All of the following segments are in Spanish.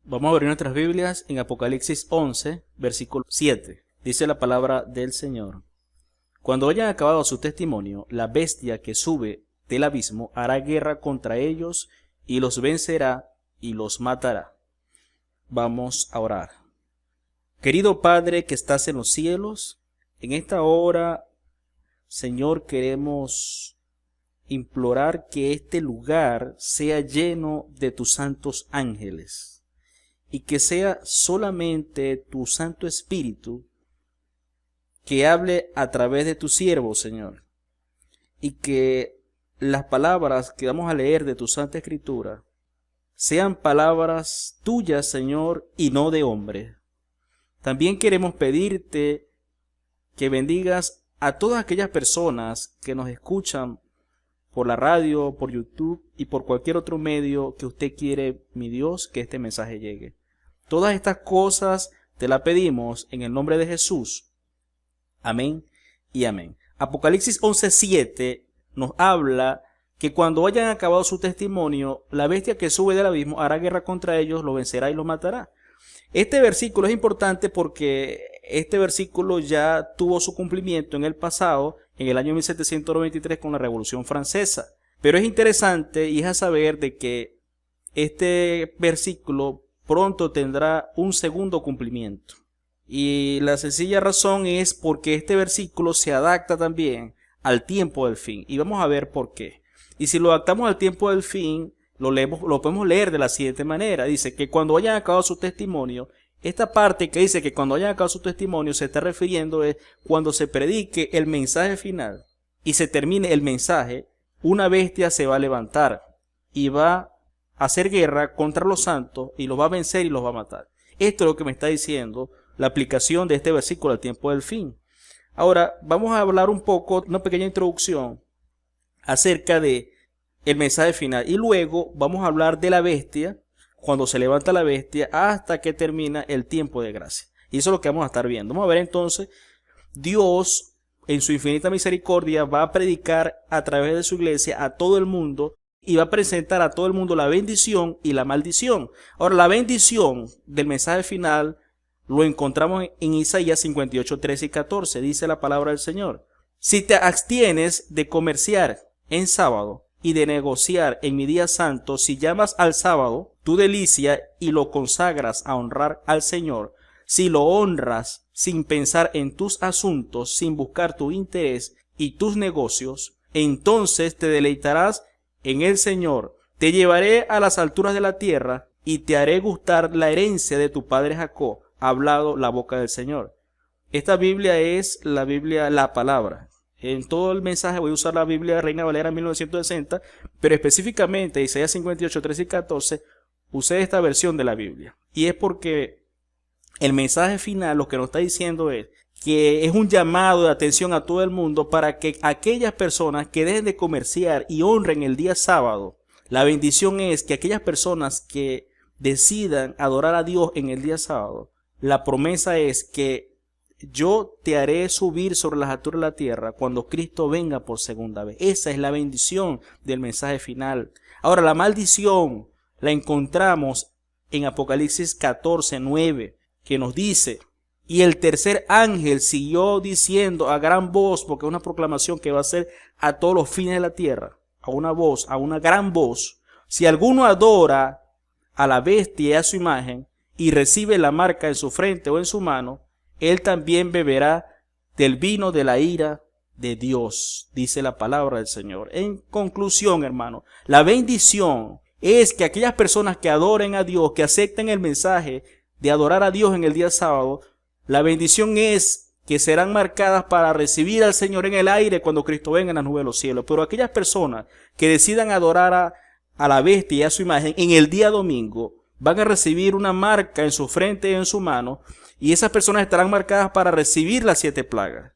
Vamos a abrir nuestras Biblias en Apocalipsis 11, versículo 7. Dice la palabra del Señor. Cuando hayan acabado su testimonio, la bestia que sube del abismo hará guerra contra ellos y los vencerá y los matará. Vamos a orar. Querido Padre que estás en los cielos, en esta hora, Señor, queremos implorar que este lugar sea lleno de tus santos ángeles y que sea solamente tu Santo Espíritu que hable a través de tu siervo, Señor, y que las palabras que vamos a leer de tu Santa Escritura sean palabras tuyas, Señor, y no de hombre. También queremos pedirte que bendigas a todas aquellas personas que nos escuchan por la radio, por YouTube y por cualquier otro medio que usted quiere, mi Dios, que este mensaje llegue. Todas estas cosas te las pedimos en el nombre de Jesús. Amén y amén. Apocalipsis 11:7 nos habla que cuando hayan acabado su testimonio, la bestia que sube del abismo hará guerra contra ellos, lo vencerá y lo matará. Este versículo es importante porque este versículo ya tuvo su cumplimiento en el pasado, en el año 1793 con la Revolución Francesa. Pero es interesante y es a saber de que este versículo pronto tendrá un segundo cumplimiento. Y la sencilla razón es porque este versículo se adapta también al tiempo del fin. Y vamos a ver por qué. Y si lo adaptamos al tiempo del fin, lo podemos leer de la siguiente manera. Dice que cuando hayan acabado su testimonio, esta parte que dice que cuando hayan acabado su testimonio se está refiriendo es cuando se predique el mensaje final y se termine el mensaje, una bestia se va a levantar y va a hacer guerra contra los santos y los va a vencer y los va a matar. Esto es lo que me está diciendo la aplicación de este versículo al tiempo del fin. Ahora vamos a hablar un poco, una pequeña introducción acerca de el mensaje final y luego vamos a hablar de la bestia, cuando se levanta la bestia hasta que termina el tiempo de gracia. Y eso es lo que vamos a estar viendo. Vamos a ver entonces, Dios en su infinita misericordia va a predicar a través de su iglesia a todo el mundo y va a presentar a todo el mundo la bendición y la maldición. Ahora, la bendición del mensaje final lo encontramos en Isaías 58, 13 y 14. Dice la palabra del Señor. Si te abstienes de comerciar en sábado y de negociar en mi día santo, si llamas al sábado tu delicia y lo consagras a honrar al Señor, si lo honras sin pensar en tus asuntos, sin buscar tu interés y tus negocios, entonces te deleitarás en el Señor. Te llevaré a las alturas de la tierra y te haré gustar la herencia de tu padre Jacob. Ha hablado la boca del Señor. Esta Biblia es la Biblia, la palabra. En todo el mensaje voy a usar la Biblia Reina Valera 1960, pero específicamente Isaías 58, 13 y 14 usé esta versión de la Biblia. Y es porque el mensaje final lo que nos está diciendo es que es un llamado de atención a todo el mundo para que aquellas personas que dejen de comerciar y honren el día sábado, la bendición es que aquellas personas que decidan adorar a Dios en el día sábado, la promesa es que yo te haré subir sobre las alturas de la tierra cuando Cristo venga por segunda vez. Esa es la bendición del mensaje final. Ahora, la maldición la encontramos en Apocalipsis 14, 9, que nos dice: y el tercer ángel siguió diciendo a gran voz, porque es una proclamación que va a hacer a todos los fines de la tierra, a una voz, a una gran voz: si alguno adora a la bestia y a su imagen, y recibe la marca en su frente o en su mano, él también beberá del vino de la ira de Dios, dice la palabra del Señor. En conclusión, hermano, la bendición es que aquellas personas que adoren a Dios, que acepten el mensaje de adorar a Dios en el día sábado, la bendición es que serán marcadas para recibir al Señor en el aire cuando Cristo venga en las nubes de los cielos. Pero aquellas personas que decidan adorar a la bestia y a su imagen en el día domingo, van a recibir una marca en su frente y en su mano, y esas personas estarán marcadas para recibir las 7 plagas.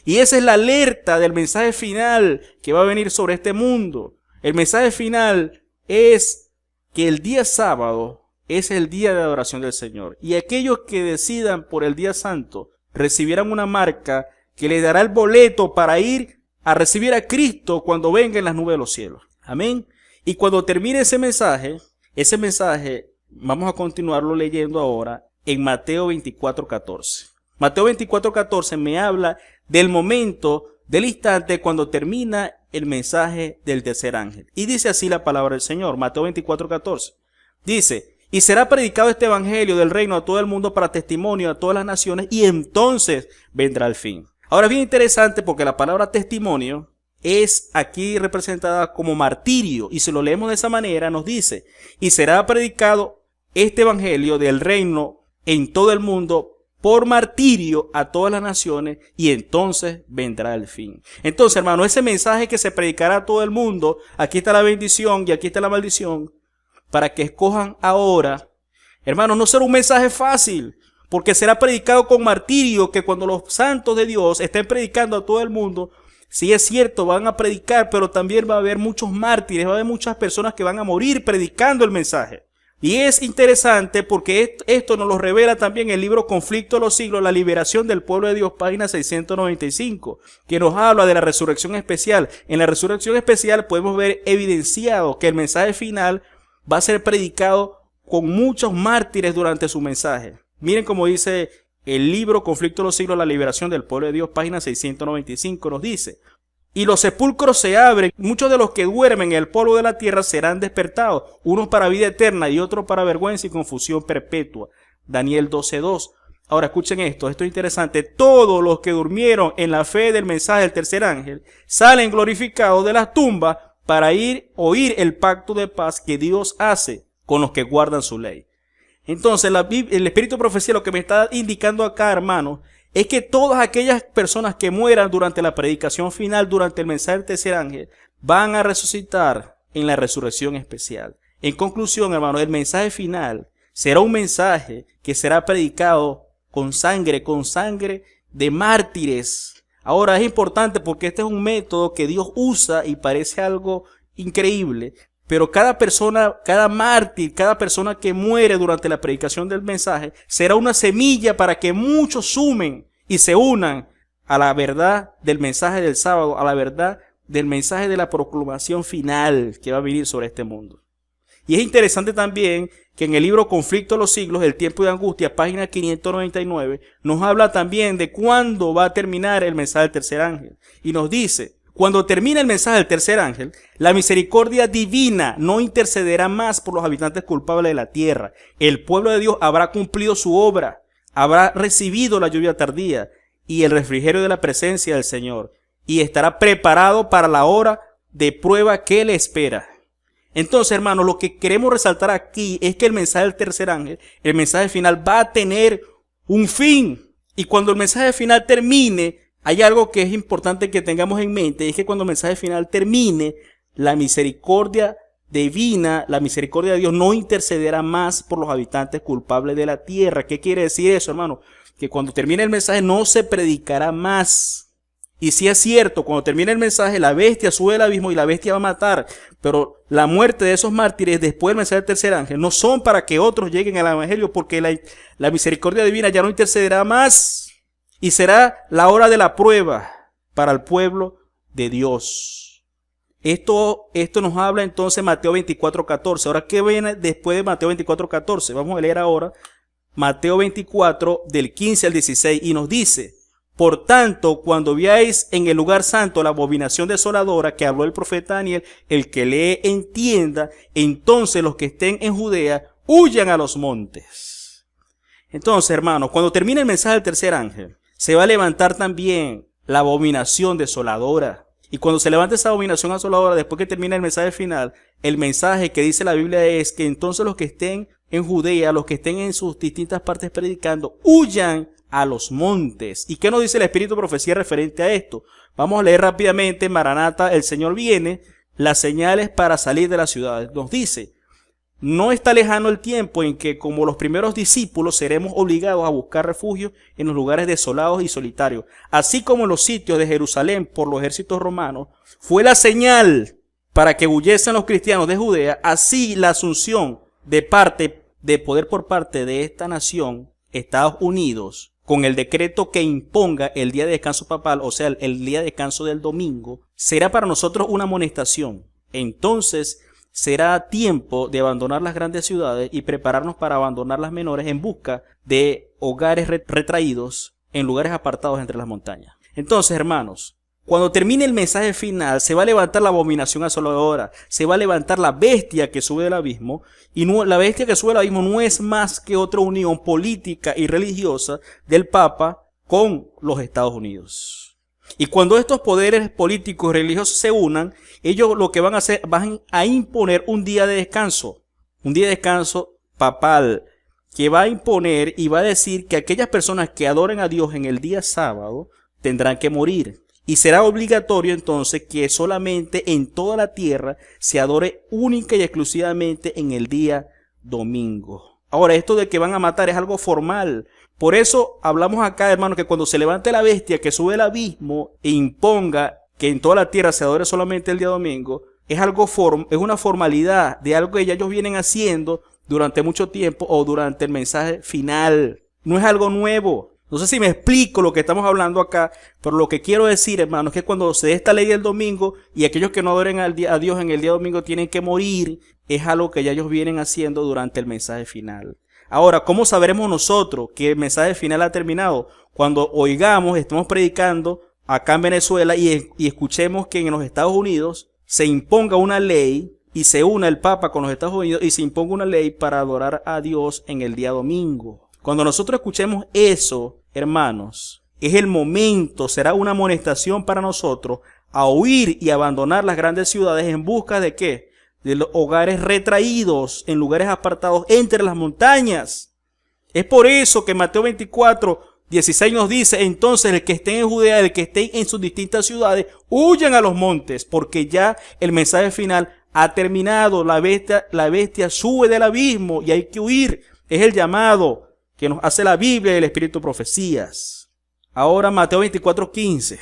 Y esa es la alerta del mensaje final que va a venir sobre este mundo. El mensaje final es que el día sábado es el día de adoración del Señor. Y aquellos que decidan por el día santo recibirán una marca que les dará el boleto para ir a recibir a Cristo cuando venga en las nubes de los cielos. Amén. Y cuando termine ese mensaje Vamos a continuarlo leyendo ahora en Mateo 24:14. Mateo 24:14 me habla del momento, del instante cuando termina el mensaje del tercer ángel. Y dice así la palabra del Señor, Mateo 24:14. Dice, y será predicado este evangelio del reino a todo el mundo para testimonio a todas las naciones, y entonces vendrá el fin. Ahora es bien interesante porque la palabra testimonio es aquí representada como martirio, y si lo leemos de esa manera nos dice, y será predicado este evangelio del reino en todo el mundo por martirio a todas las naciones, y entonces vendrá el fin. Entonces, hermano, ese mensaje que se predicará a todo el mundo, aquí está la bendición y aquí está la maldición, para que escojan ahora, hermano, no será un mensaje fácil, porque será predicado con martirio, que cuando los santos de Dios estén predicando a todo el mundo, sí es cierto, van a predicar, pero también va a haber muchos mártires, va a haber muchas personas que van a morir predicando el mensaje. Y es interesante porque esto nos lo revela también el libro Conflicto de los Siglos, la liberación del pueblo de Dios, página 695, que nos habla de la resurrección especial. En la resurrección especial podemos ver evidenciado que el mensaje final va a ser predicado con muchos mártires durante su mensaje. Miren cómo dice el libro Conflicto de los Siglos, la liberación del pueblo de Dios, página 695, nos dice: y los sepulcros se abren, muchos de los que duermen en el polvo de la tierra serán despertados, unos para vida eterna y otros para vergüenza y confusión perpetua. Daniel 12:2. Ahora escuchen esto es interesante. Todos los que durmieron en la fe del mensaje del tercer ángel salen glorificados de las tumbas para oír el pacto de paz que Dios hace con los que guardan su ley. Entonces el Espíritu de Profecía lo que me está indicando acá, hermano, es que todas aquellas personas que mueran durante la predicación final, durante el mensaje del tercer ángel, van a resucitar en la resurrección especial. En conclusión, hermano, el mensaje final será un mensaje que será predicado con sangre de mártires. Ahora es importante porque este es un método que Dios usa y parece algo increíble. Pero cada persona, cada mártir, cada persona que muere durante la predicación del mensaje será una semilla para que muchos sumen y se unan a la verdad del mensaje del sábado, a la verdad del mensaje de la proclamación final que va a venir sobre este mundo. Y es interesante también que en el libro Conflicto de los Siglos, el tiempo de angustia, página 599, nos habla también de cuándo va a terminar el mensaje del tercer ángel. Y nos dice: cuando termine el mensaje del tercer ángel, la misericordia divina no intercederá más por los habitantes culpables de la tierra. El pueblo de Dios habrá cumplido su obra, habrá recibido la lluvia tardía y el refrigerio de la presencia del Señor, y estará preparado para la hora de prueba que le espera. Entonces, hermanos, lo que queremos resaltar aquí es que el mensaje del tercer ángel, el mensaje final, va a tener un fin. Y cuando el mensaje final termine, hay algo que es importante que tengamos en mente, es que cuando el mensaje final termine, la misericordia divina, la misericordia de Dios no intercederá más por los habitantes culpables de la tierra. ¿Qué quiere decir eso, hermano? Que cuando termine el mensaje no se predicará más. Y si es cierto, cuando termine el mensaje, la bestia sube al abismo y la bestia va a matar. Pero la muerte de esos mártires después del mensaje del tercer ángel no son para que otros lleguen al evangelio, porque la misericordia divina ya no intercederá más. Y será la hora de la prueba para el pueblo de Dios. Esto nos habla entonces Mateo 24:14. Ahora, ¿qué viene después de Mateo 24:14? Vamos a leer ahora Mateo 24 del 15 al 16 y nos dice: por tanto, cuando veáis en el lugar santo la abominación desoladora que habló el profeta Daniel, el que lee entienda, entonces los que estén en Judea huyan a los montes. Entonces, hermanos, cuando termine el mensaje del tercer ángel, se va a levantar también la abominación desoladora. Y cuando se levante esa abominación desoladora, después que termine el mensaje final, el mensaje que dice la Biblia es que entonces los que estén en Judea, los que estén en sus distintas partes predicando, huyan a los montes. ¿Y qué nos dice el Espíritu de Profecía referente a esto? Vamos a leer rápidamente Maranata, el Señor viene, las señales para salir de la ciudad. Nos dice: no está lejano el tiempo en que, como los primeros discípulos, seremos obligados a buscar refugio en los lugares desolados y solitarios. Así como en los sitios de Jerusalén por los ejércitos romanos fue la señal para que huyesen los cristianos de Judea, así la asunción de poder por parte de esta nación, Estados Unidos, con el decreto que imponga el día de descanso papal, o sea, el día de descanso del domingo, será para nosotros una amonestación. Entonces, será tiempo de abandonar las grandes ciudades y prepararnos para abandonar las menores en busca de hogares retraídos en lugares apartados entre las montañas. Entonces, hermanos, cuando termine el mensaje final, se va a levantar la abominación asoladora, se va a levantar la bestia que sube del abismo, y la bestia que sube del abismo no es más que otra unión política y religiosa del Papa con los Estados Unidos. Y cuando estos poderes políticos y religiosos se unan, ellos lo que van a hacer, van a imponer un día de descanso papal, que va a imponer y va a decir que aquellas personas que adoren a Dios en el día sábado tendrán que morir. Y será obligatorio entonces que solamente en toda la tierra se adore única y exclusivamente en el día domingo. Ahora, esto de que van a matar es algo formal. Por eso hablamos acá, hermanos, que cuando se levante la bestia que sube el abismo e imponga que en toda la tierra se adore solamente el día domingo, es una formalidad de algo que ya ellos vienen haciendo durante mucho tiempo o durante el mensaje final. No es algo nuevo. No sé si me explico lo que estamos hablando acá, pero lo que quiero decir, hermanos, es que cuando se dé esta ley del domingo y aquellos que no adoren a Dios en el día domingo tienen que morir, es algo que ya ellos vienen haciendo durante el mensaje final. Ahora, ¿cómo sabremos nosotros que el mensaje final ha terminado? Cuando oigamos, estemos predicando acá en Venezuela y escuchemos que en los Estados Unidos se imponga una ley y se una el Papa con los Estados Unidos y se imponga una ley para adorar a Dios en el día domingo. Cuando nosotros escuchemos eso, hermanos, es el momento, será una amonestación para nosotros a huir y abandonar las grandes ciudades en busca de ¿qué? De los hogares retraídos en lugares apartados entre las montañas. Es por eso que Mateo 24:16 nos dice, entonces el que esté en Judea, el que esté en sus distintas ciudades, huyan a los montes, porque ya el mensaje final ha terminado. La bestia sube del abismo y hay que huir. Es el llamado que nos hace la Biblia y el Espíritu de Profecías. Ahora Mateo 24:15.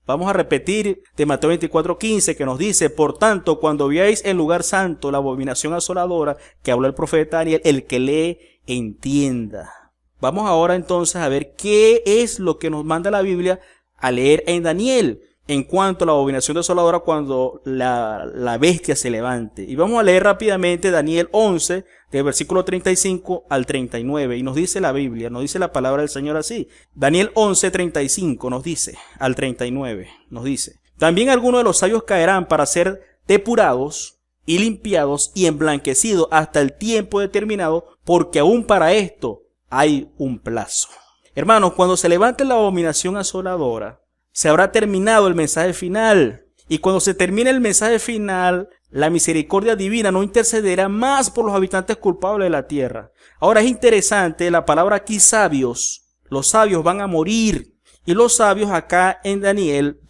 Vamos a repetir de Mateo 24:15 que nos dice, por tanto, cuando veáis el lugar santo, la abominación asoladora que habló el profeta Daniel, el que lee, entienda. Vamos ahora entonces a ver qué es lo que nos manda la Biblia a leer en Daniel en cuanto a la abominación desoladora cuando la bestia se levante. Y vamos a leer rápidamente Daniel 11, del versículo 35 al 39. Y nos dice la Biblia, nos dice la palabra del Señor así. Daniel 11, 35 nos dice, al 39, nos dice. También algunos de los sabios caerán para ser depurados y limpiados y emblanquecidos hasta el tiempo determinado, porque aún para esto hay un plazo. Hermanos, cuando se levante la abominación asoladora, se habrá terminado el mensaje final. Y cuando se termine el mensaje final, la misericordia divina no intercederá más por los habitantes culpables de la tierra. Ahora es interesante la palabra aquí sabios. Los sabios van a morir. Y los sabios acá en Daniel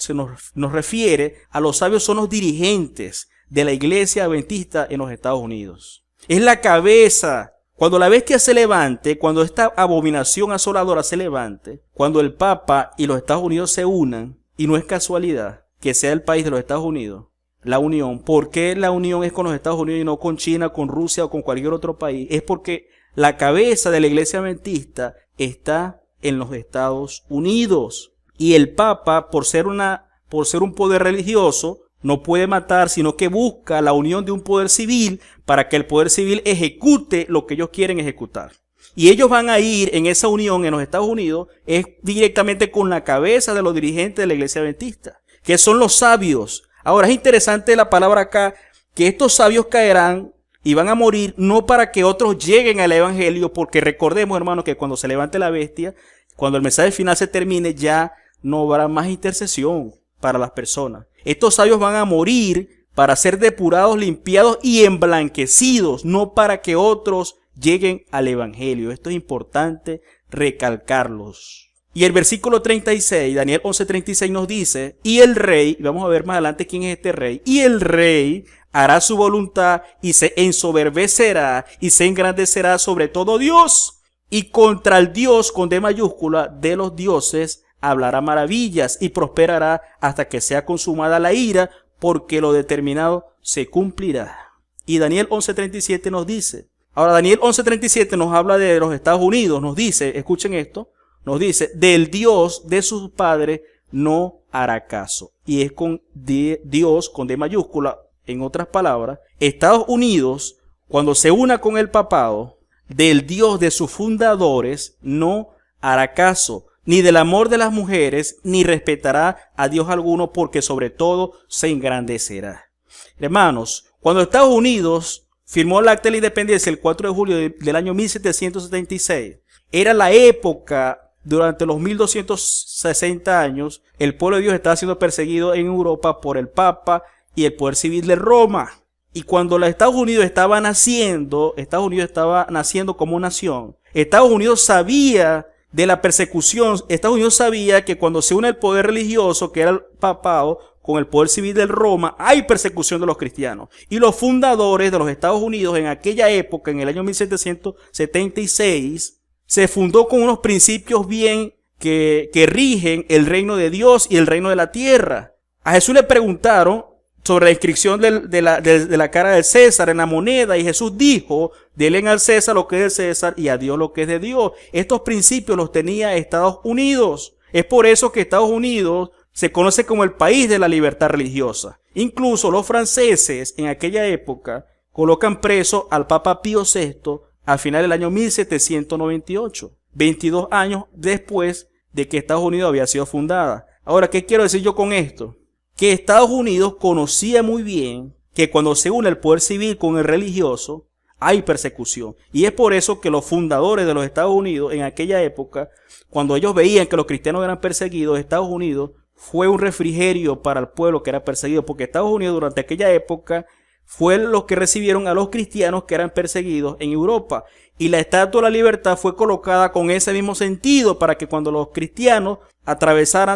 nos refiere a los sabios son los dirigentes de la iglesia adventista en los Estados Unidos. Es la cabeza. Cuando la bestia se levante, cuando esta abominación asoladora se levante, cuando el Papa y los Estados Unidos se unan, y no es casualidad que sea el país de los Estados Unidos, la unión. ¿Por qué la unión es con los Estados Unidos y no con China, con Rusia o con cualquier otro país? Es porque la cabeza de la iglesia adventista está en los Estados Unidos. Y el Papa, por ser un poder religioso, no puede matar, sino que busca la unión de un poder civil para que el poder civil ejecute lo que ellos quieren ejecutar. Y ellos van a ir en esa unión en los Estados Unidos es directamente con la cabeza de los dirigentes de la iglesia adventista, que son los sabios. Ahora es interesante la palabra acá, que estos sabios caerán y van a morir no para que otros lleguen al evangelio, porque recordemos, hermanos, que cuando se levante la bestia, cuando el mensaje final se termine, ya no habrá más intercesión para las personas. Estos sabios van a morir para ser depurados, limpiados y emblanquecidos, no para que otros lleguen al evangelio. Esto es importante recalcarlos. Y el versículo 36, Daniel 11:36 nos dice, y el rey, vamos a ver más adelante quién es este rey, y el rey hará su voluntad y se ensoberbecerá y se engrandecerá sobre todo Dios, y contra el Dios con D mayúscula de los dioses hablará maravillas y prosperará hasta que sea consumada la ira, porque lo determinado se cumplirá. Y Daniel 11:37 nos dice, ahora Daniel 11:37 nos habla de los Estados Unidos, nos dice, escuchen esto, nos dice, del Dios de sus padres no hará caso. Y es con Dios, con D mayúscula, en otras palabras, Estados Unidos, cuando se una con el papado, del Dios de sus fundadores, no hará caso, ni del amor de las mujeres, ni respetará a Dios alguno, porque sobre todo se engrandecerá. Hermanos, cuando Estados Unidos firmó el Acta de la Independencia el 4 de julio del año 1776, era la época. Durante los 1260 años, el pueblo de Dios estaba siendo perseguido en Europa por el Papa y el poder civil de Roma. Y cuando los Estados Unidos estaba naciendo como nación, Estados Unidos sabía de la persecución. Estados Unidos sabía que cuando se une el poder religioso, que era el papado, con el poder civil de Roma, hay persecución de los cristianos. Y los fundadores de los Estados Unidos en aquella época, en el año 1776, se fundó con unos principios bien que rigen el reino de Dios y el reino de la tierra. A Jesús le preguntaron sobre la inscripción de la cara del César en la moneda, y Jesús dijo: denle al César lo que es del César y a Dios lo que es de Dios. Estos principios los tenía Estados Unidos. Es por eso que Estados Unidos se conoce como el país de la libertad religiosa. Incluso los franceses en aquella época colocan preso al Papa Pío VI al final del año 1798, 22 años después de que Estados Unidos había sido fundada. Ahora, ¿qué quiero decir yo con esto? Que Estados Unidos conocía muy bien que cuando se une el poder civil con el religioso, hay persecución. Y es por eso que los fundadores de los Estados Unidos en aquella época, cuando ellos veían que los cristianos eran perseguidos, Estados Unidos fue un refrigerio para el pueblo que era perseguido, porque Estados Unidos durante aquella época fue los que recibieron a los cristianos que eran perseguidos en Europa. Y la Estatua de la Libertad fue colocada con ese mismo sentido, para que cuando los cristianos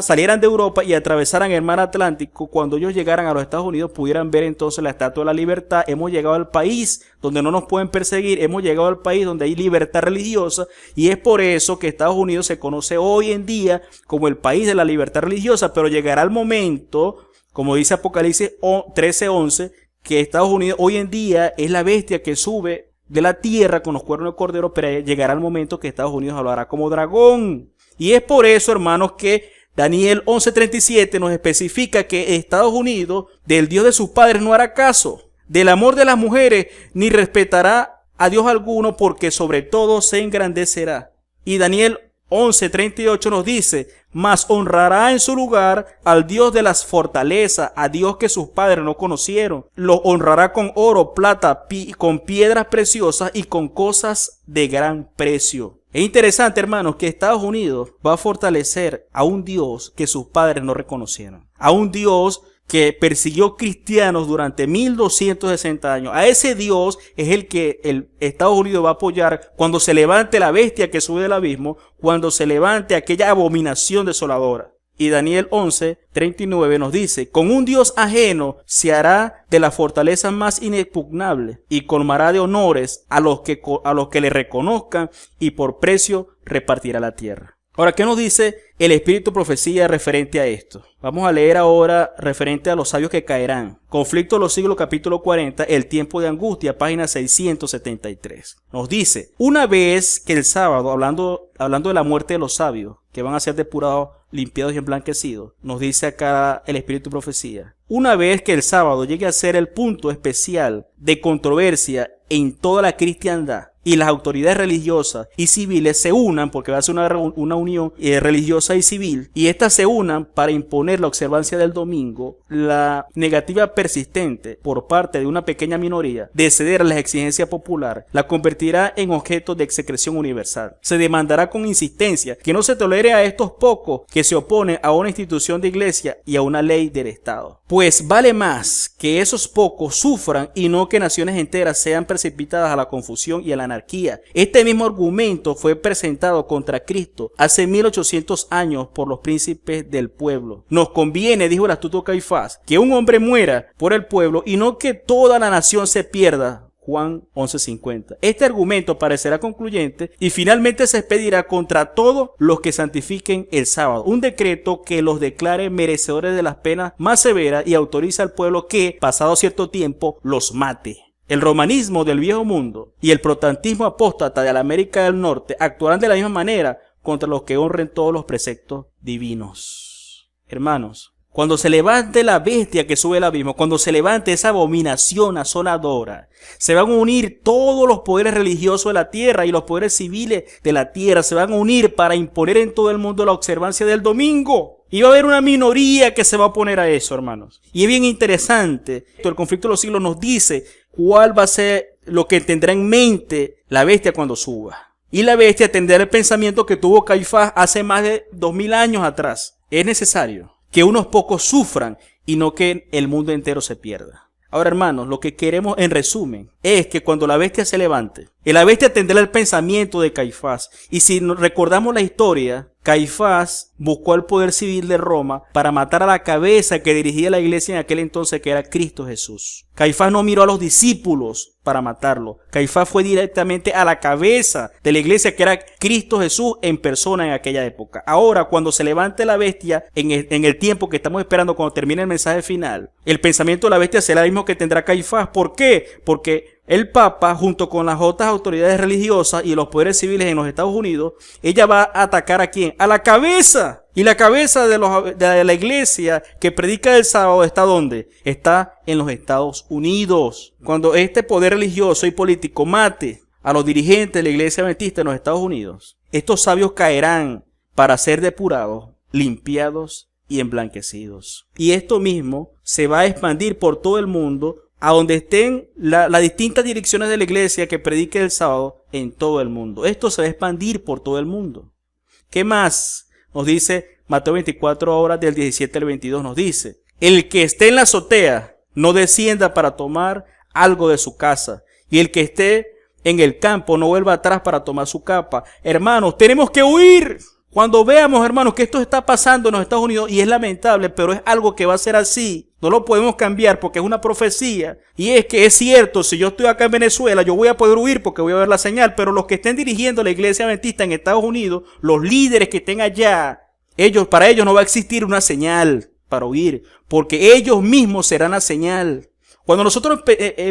salieran de Europa y atravesaran el mar Atlántico, cuando ellos llegaran a los Estados Unidos pudieran ver entonces la Estatua de la Libertad. Hemos llegado al país donde no nos pueden perseguir, hemos llegado al país donde hay libertad religiosa, y es por eso que Estados Unidos se conoce hoy en día como el país de la libertad religiosa. Pero llegará el momento, como dice Apocalipsis 13:11, que Estados Unidos hoy en día es la bestia que sube de la tierra con los cuernos de cordero, pero llegará el momento que Estados Unidos hablará como dragón. Y es por eso, hermanos, que Daniel 11:37 nos especifica que Estados Unidos del Dios de sus padres no hará caso, del amor de las mujeres, ni respetará a Dios alguno, porque sobre todo se engrandecerá. Y Daniel 11:38 nos dice: mas honrará en su lugar al Dios de las fortalezas, a Dios que sus padres no conocieron. Lo honrará con oro, plata, con piedras preciosas y con cosas de gran precio. Es interesante, hermanos, que Estados Unidos va a fortalecer a un Dios que sus padres no reconocieron, a un Dios que persiguió cristianos durante 1260 años. A ese Dios es el que el Estados Unidos va a apoyar cuando se levante la bestia que sube del abismo, cuando se levante aquella abominación desoladora. Y Daniel 11:39 nos dice: con un Dios ajeno se hará de la fortaleza más inexpugnable, y colmará de honores a los que le reconozcan, y por precio repartirá la tierra. Ahora, ¿qué nos dice el Espíritu Profecía referente a esto? Vamos a leer ahora referente a los sabios que caerán. Conflicto de los siglos, capítulo 40, el tiempo de angustia, página 673. Nos dice: una vez que el sábado, hablando de la muerte de los sabios, que van a ser depurados, limpiados y emblanquecidos, nos dice acá el Espíritu Profecía: una vez que el sábado llegue a ser el punto especial de controversia en toda la cristiandad, y las autoridades religiosas y civiles se unan, porque va a ser una unión religiosa y civil, y estas se unan para imponer la observancia del domingo, la negativa persistente por parte de una pequeña minoría de ceder a las exigencias populares la convertirá en objeto de execración universal. Se demandará con insistencia que no se tolere a estos pocos que se oponen a una institución de iglesia y a una ley del Estado, pues vale más que esos pocos sufran y no que naciones enteras sean precipitadas a la confusión y a la anarquía. Este mismo argumento fue presentado contra Cristo hace 1800 años por los príncipes del pueblo. Nos conviene, dijo el astuto Caifás, que un hombre muera por el pueblo y no que toda la nación se pierda. Juan 11:50. Este argumento parecerá concluyente y finalmente se expedirá contra todos los que santifiquen el sábado, un decreto que los declare merecedores de las penas más severas y autoriza al pueblo que, pasado cierto tiempo, los mate. El romanismo del viejo mundo y el protestantismo apóstata de la América del Norte actuarán de la misma manera contra los que honren todos los preceptos divinos. Hermanos, Cuando se levante la bestia que sube al abismo, cuando se levante esa abominación asoladora, se van a unir todos los poderes religiosos de la tierra y los poderes civiles de la tierra. Se van a unir para imponer en todo el mundo la observancia del domingo. Y va a haber una minoría que se va a oponer a eso, hermanos. Y es bien interesante. El conflicto de los siglos nos dice cuál va a ser lo que tendrá en mente la bestia cuando suba. Y la bestia tendrá el pensamiento que tuvo Caifás hace más de 2000 años atrás. Es necesario que unos pocos sufran y no que el mundo entero se pierda. Ahora, hermanos, lo que queremos en resumen es que cuando la bestia se levante, la bestia tendrá el pensamiento de Caifás. Y si recordamos la historia, Caifás buscó el poder civil de Roma para matar a la cabeza que dirigía la iglesia en aquel entonces, que era Cristo Jesús. Caifás no miró a los discípulos para matarlo. Caifás fue directamente a la cabeza de la iglesia, que era Cristo Jesús en persona en aquella época. Ahora, cuando se levante la bestia, en el tiempo que estamos esperando, cuando termine el mensaje final, el pensamiento de la bestia será el mismo que tendrá Caifás. ¿Por qué? Porque el Papa, junto con las otras autoridades religiosas y los poderes civiles en los Estados Unidos, ella va a atacar ¿a quién? A la cabeza. Y la cabeza de la iglesia que predica el sábado ¿está dónde? Está en los Estados Unidos. Cuando este poder religioso y político mate a los dirigentes de la iglesia adventista en los Estados Unidos, estos sabios caerán para ser depurados, limpiados y emblanquecidos. Y esto mismo se va a expandir por todo el mundo, a donde estén las distintas direcciones de la iglesia que predique el sábado en todo el mundo. Esto se va a expandir por todo el mundo. ¿Qué más? Nos dice Mateo 24 horas del 17 al 22, nos dice: el que esté en la azotea no descienda para tomar algo de su casa, y el que esté en el campo no vuelva atrás para tomar su capa. Hermanos, tenemos que huir. Cuando veamos, hermanos, que esto está pasando en los Estados Unidos, y es lamentable, pero es algo que va a ser así, no lo podemos cambiar porque es una profecía. Y es que es cierto, si yo estoy acá en Venezuela, yo voy a poder huir porque voy a ver la señal, pero los que estén dirigiendo la iglesia adventista en Estados Unidos, los líderes que estén allá, para ellos no va a existir una señal para huir, porque ellos mismos serán la señal. Cuando nosotros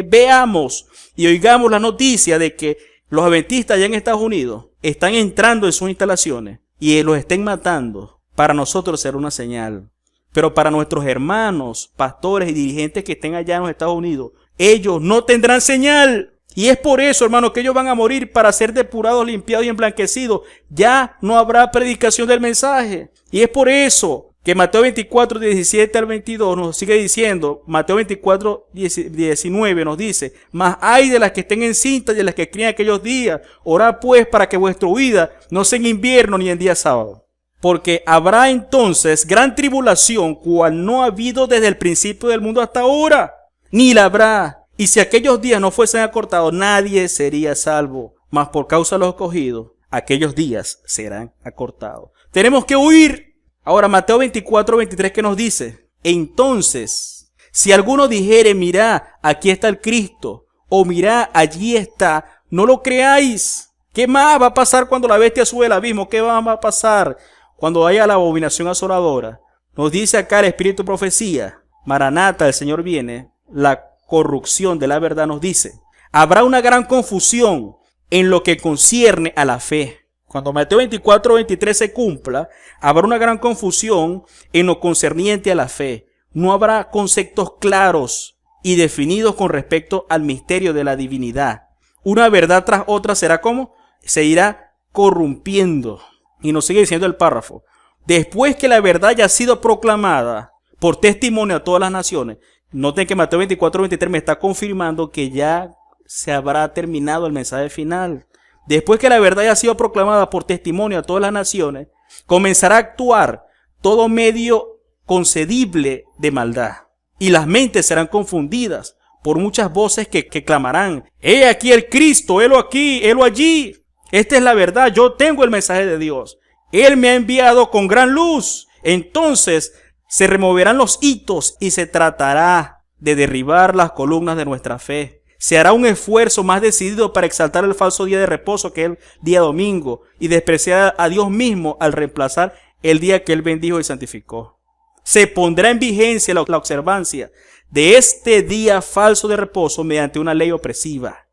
veamos y oigamos la noticia de que los adventistas allá en Estados Unidos están entrando en sus instalaciones y los estén matando, para nosotros será una señal. Pero para nuestros hermanos, pastores y dirigentes que estén allá en los Estados Unidos, ellos no tendrán señal. Y es por eso, hermanos, que ellos van a morir para ser depurados, limpiados y emblanquecidos. Ya no habrá predicación del mensaje. Y es por eso que Mateo 24, 17 al 22 nos sigue diciendo, Mateo 24, 19 nos dice: mas hay de las que estén encintas y de las que crían aquellos días. Orad pues para que vuestra huida no sea en invierno ni en día sábado. Porque habrá entonces gran tribulación, cual no ha habido desde el principio del mundo hasta ahora, ni la habrá. Y si aquellos días no fuesen acortados, nadie sería salvo. Mas por causa de los escogidos, aquellos días serán acortados. Tenemos que huir. Ahora, Mateo 24, 23, ¿qué nos dice? Entonces, si alguno dijere: mirá, aquí está el Cristo, o mirá, allí está, no lo creáis. ¿Qué más va a pasar cuando la bestia sube al abismo? ¿Qué más va a pasar cuando haya la abominación asoladora? Nos dice acá el Espíritu Profecía: Maranata, el Señor viene. La corrupción de la verdad nos dice: habrá una gran confusión en lo que concierne a la fe. Cuando Mateo 24, 23 se cumpla, habrá una gran confusión en lo concerniente a la fe. No habrá conceptos claros y definidos con respecto al misterio de la divinidad. Una verdad tras otra será como se irá corrompiendo. Y nos sigue diciendo el párrafo: después que la verdad haya sido proclamada por testimonio a todas las naciones. Noten que Mateo 24, 23 me está confirmando que ya se habrá terminado el mensaje final. Después que la verdad haya sido proclamada por testimonio a todas las naciones, comenzará a actuar todo medio concedible de maldad. Y las mentes serán confundidas por muchas voces que clamarán: he aquí el Cristo, helo aquí, helo allí. Esta es la verdad, yo tengo el mensaje de Dios. Él me ha enviado con gran luz. Entonces se removerán los hitos y se tratará de derribar las columnas de nuestra fe. Se hará un esfuerzo más decidido para exaltar el falso día de reposo, que es el día domingo, y despreciar a Dios mismo al reemplazar el día que Él bendijo y santificó. Se pondrá en vigencia la observancia de este día falso de reposo mediante una ley opresiva.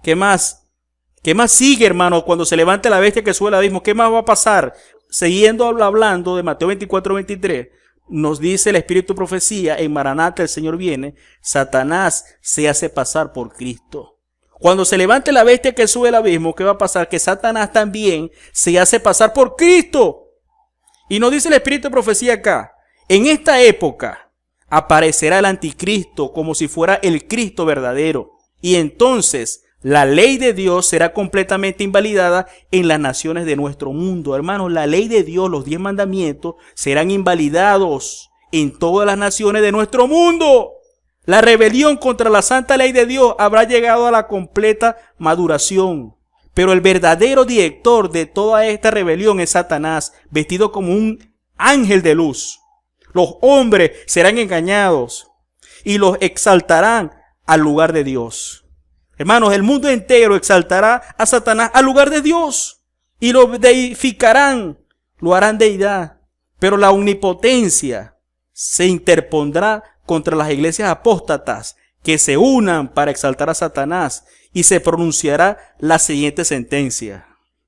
¿Qué más? ¿Qué más sigue, hermano, cuando se levante la bestia que sube al abismo? ¿Qué más va a pasar? Siguiendo hablando de Mateo 24, 23, nos dice el Espíritu de Profecía, en Maranata el Señor viene, Satanás se hace pasar por Cristo. Cuando se levante la bestia que sube al abismo, ¿qué va a pasar? Que Satanás también se hace pasar por Cristo. Y nos dice el Espíritu de Profecía acá, en esta época aparecerá el anticristo como si fuera el Cristo verdadero. Y entonces la ley de Dios será completamente invalidada en las naciones de nuestro mundo. Hermanos, la ley de Dios, los 10 mandamientos, serán invalidados en todas las naciones de nuestro mundo. La rebelión contra la santa ley de Dios habrá llegado a la completa maduración. Pero el verdadero director de toda esta rebelión es Satanás, vestido como un ángel de luz. Los hombres serán engañados y los exaltarán al lugar de Dios. Hermanos, el mundo entero exaltará a Satanás al lugar de Dios y lo deificarán, lo harán deidad. Pero la omnipotencia se interpondrá contra las iglesias apóstatas que se unan para exaltar a Satanás y se pronunciará la siguiente sentencia,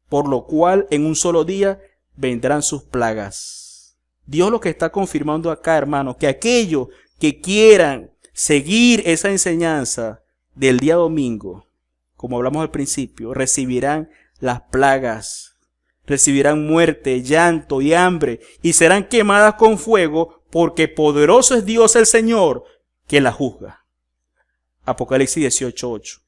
por lo cual en un solo día vendrán sus plagas. Dios lo que está confirmando acá, hermanos, que aquellos que quieran seguir esa enseñanza del día domingo, como hablamos al principio, recibirán las plagas, recibirán muerte, llanto y hambre, y serán quemadas con fuego, porque poderoso es Dios el Señor, que la juzga. Apocalipsis 18:8.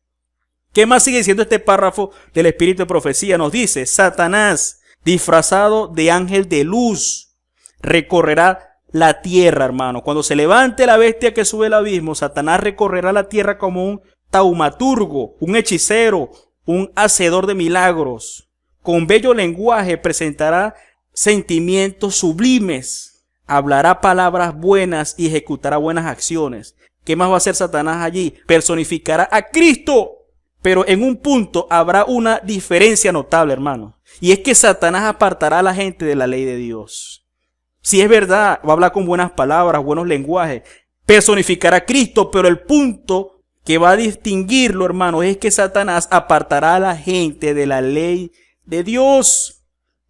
¿Qué más sigue diciendo este párrafo del Espíritu de Profecía? Nos dice, Satanás, disfrazado de ángel de luz, recorrerá la tierra, hermano. Cuando se levante la bestia que sube al abismo, Satanás recorrerá la tierra como un taumaturgo, un hechicero, un hacedor de milagros. Con bello lenguaje presentará sentimientos sublimes, hablará palabras buenas y ejecutará buenas acciones. ¿Qué más va a hacer Satanás allí? Personificará a Cristo. Pero en un punto habrá una diferencia notable, hermano. Y es que Satanás apartará a la gente de la ley de Dios. Si es verdad, va a hablar con buenas palabras, buenos lenguajes. Personificará a Cristo, pero el punto que va a distinguirlo, hermano, es que Satanás apartará a la gente de la ley de Dios.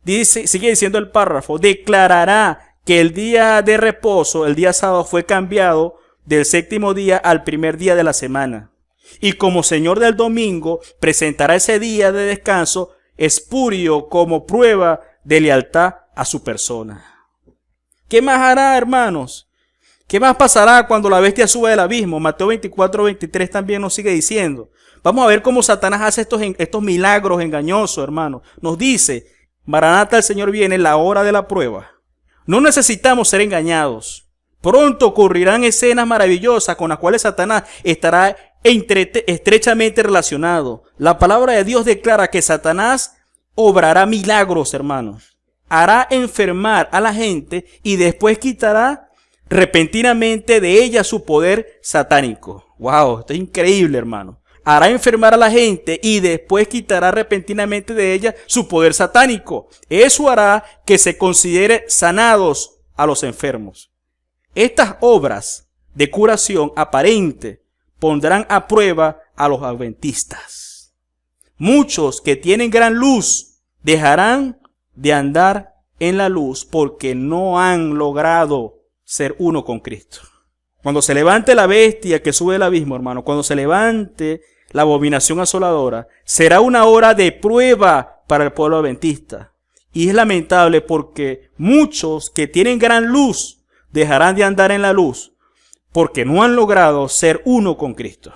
Dice, sigue diciendo el párrafo, declarará que el día de reposo, el día sábado, fue cambiado del séptimo día al primer día de la semana. Y como señor del domingo, presentará ese día de descanso espurio como prueba de lealtad a su persona. ¿Qué más hará, hermanos? ¿Qué más pasará cuando la bestia sube del abismo? Mateo 24:23 también nos sigue diciendo. Vamos a ver cómo Satanás hace estos milagros engañosos, hermanos. Nos dice, Maranata, el Señor viene, la hora de la prueba. No necesitamos ser engañados. Pronto ocurrirán escenas maravillosas con las cuales Satanás estará estrechamente relacionado. La palabra de Dios declara que Satanás obrará milagros, hermanos. Hará enfermar a la gente y después quitará repentinamente de ella su poder satánico. Wow, esto es increíble, hermano. Hará enfermar a la gente y después quitará repentinamente de ella su poder satánico. Eso hará que se considere sanados a los enfermos. Estas obras de curación aparente pondrán a prueba a los adventistas. Muchos que tienen gran luz dejarán de andar en la luz porque no han logrado ser uno con Cristo. Cuando se levante la bestia que sube del abismo, hermano, cuando se levante la abominación asoladora, será una hora de prueba para el pueblo adventista. Y es lamentable porque muchos que tienen gran luz dejarán de andar en la luz porque no han logrado ser uno con Cristo.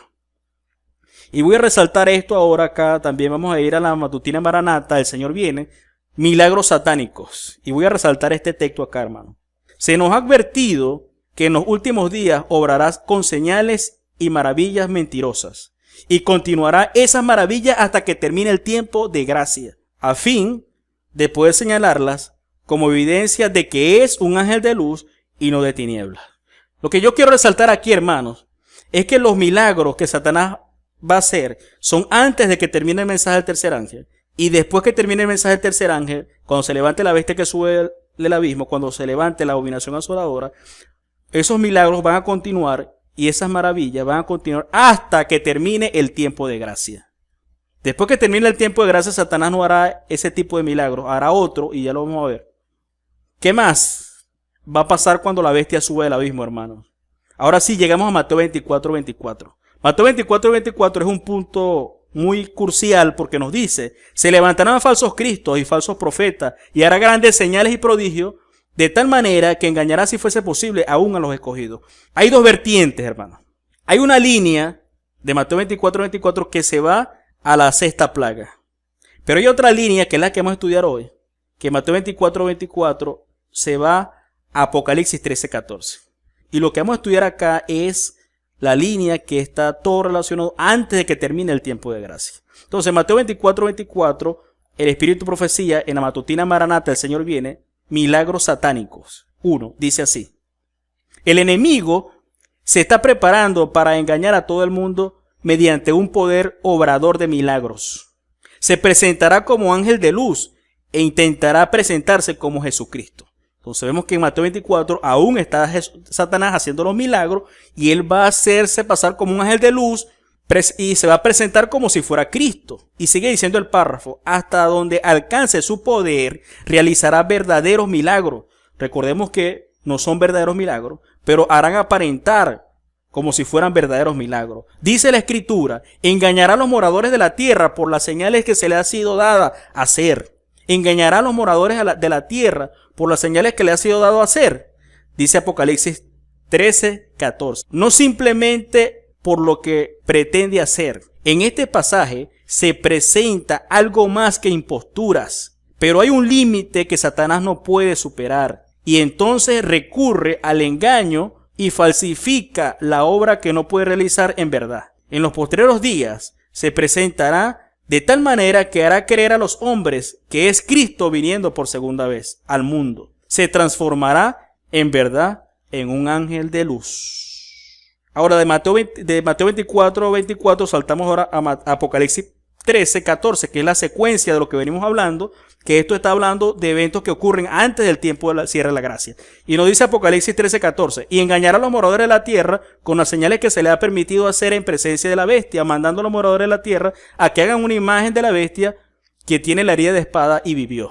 Y voy a resaltar esto ahora acá. También vamos a ir a la matutina Maranata, el Señor viene, milagros satánicos. Y voy a resaltar este texto acá, hermano. Se nos ha advertido que en los últimos días obrarás con señales y maravillas mentirosas. Y continuará esas maravillas hasta que termine el tiempo de gracia, a fin de poder señalarlas como evidencia de que es un ángel de luz y no de tinieblas. Lo que yo quiero resaltar aquí, hermanos, es que los milagros que Satanás va a hacer son antes de que termine el mensaje del tercer ángel. Y después que termine el mensaje del tercer ángel, cuando se levante la bestia que sube del abismo, cuando se levante la abominación asoladora, esos milagros van a continuar y esas maravillas van a continuar hasta que termine el tiempo de gracia. Después que termine el tiempo de gracia, Satanás no hará ese tipo de milagros, hará otro y ya lo vamos a ver. ¿Qué más? va a pasar cuando la bestia sube del abismo, hermanos. Ahora sí, llegamos a Mateo 24:24. Mateo 24:24 es un punto muy crucial porque nos dice, se levantarán falsos cristos y falsos profetas y hará grandes señales y prodigios, de tal manera que engañará, si fuese posible, aún a los escogidos. Hay dos vertientes, hermanos. Hay una línea de Mateo 24:24 que se va a la sexta plaga. Pero hay otra línea que es la que vamos a estudiar hoy, que Mateo 24:24 se va a Apocalipsis 13:14. Y lo que vamos a estudiar acá es la línea que está todo relacionado antes de que termine el tiempo de gracia. Entonces, Mateo 24:24, el espíritu profecía, en la matutina Maranata, el Señor viene, milagros satánicos. 1, dice así: el enemigo se está preparando para engañar a todo el mundo mediante un poder obrador de milagros. Se presentará como ángel de luz e intentará presentarse como Jesucristo. Entonces vemos que en Mateo 24 aún está Satanás haciendo los milagros y él va a hacerse pasar como un ángel de luz y se va a presentar como si fuera Cristo. Y sigue diciendo el párrafo, hasta donde alcance su poder realizará verdaderos milagros. Recordemos que no son verdaderos milagros, pero harán aparentar como si fueran verdaderos milagros. Dice la Escritura, engañará a los moradores de la tierra por las señales que se le ha sido dada a hacer. Engañará a los moradores de la tierra por las señales que le ha sido dado a hacer. Dice Apocalipsis 13:14. No simplemente por lo que pretende hacer. En este pasaje se presenta algo más que imposturas, pero hay un límite que Satanás no puede superar y entonces recurre al engaño y falsifica la obra que no puede realizar en verdad. En los postreros días se presentará de tal manera que hará creer a los hombres que es Cristo viniendo por segunda vez al mundo. Se transformará en verdad en un ángel de luz. Ahora de Mateo 24:24 saltamos ahora a Apocalipsis 13:14, que es la secuencia de lo que venimos hablando, que esto está hablando de eventos que ocurren antes del tiempo del cierre de la gracia. Y nos dice Apocalipsis 13:14, y engañará a los moradores de la tierra con las señales que se le ha permitido hacer en presencia de la bestia, mandando a los moradores de la tierra a que hagan una imagen de la bestia que tiene la herida de espada y vivió.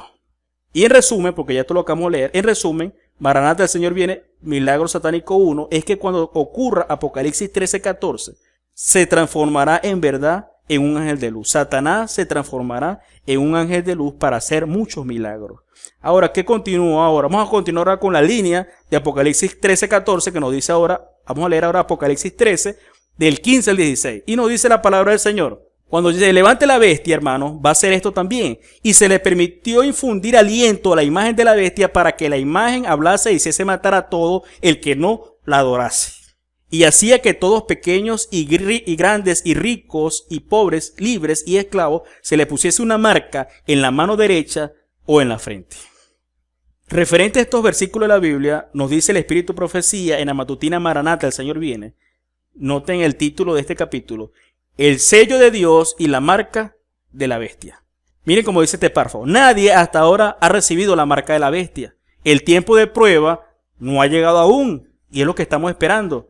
Y en resumen, porque ya esto lo acabamos de leer, en resumen, Maranata, el Señor viene, milagro satánico 1, es que cuando ocurra Apocalipsis 13:14, se transformará en verdad en un ángel de luz. Satanás se transformará en un ángel de luz para hacer muchos milagros. Ahora, ¿qué continúa ahora? Vamos a continuar ahora con la línea de Apocalipsis 13:14 que nos dice ahora, vamos a leer ahora Apocalipsis 13, del 15 al 16. Y nos dice la palabra del Señor. Cuando se levante la bestia, hermano, va a hacer esto también. Y se le permitió infundir aliento a la imagen de la bestia para que la imagen hablase y hiciese matar a todo el que no la adorase. Y hacía que todos pequeños y grandes y ricos y pobres, libres y esclavos, se le pusiese una marca en la mano derecha o en la frente. Referente a estos versículos de la Biblia, nos dice el Espíritu Profecía en la matutina Maranata, el Señor viene. Noten el título de este capítulo: el sello de Dios y la marca de la bestia. Miren cómo dice este párrafo: nadie hasta ahora ha recibido la marca de la bestia. El tiempo de prueba no ha llegado aún y es lo que estamos esperando.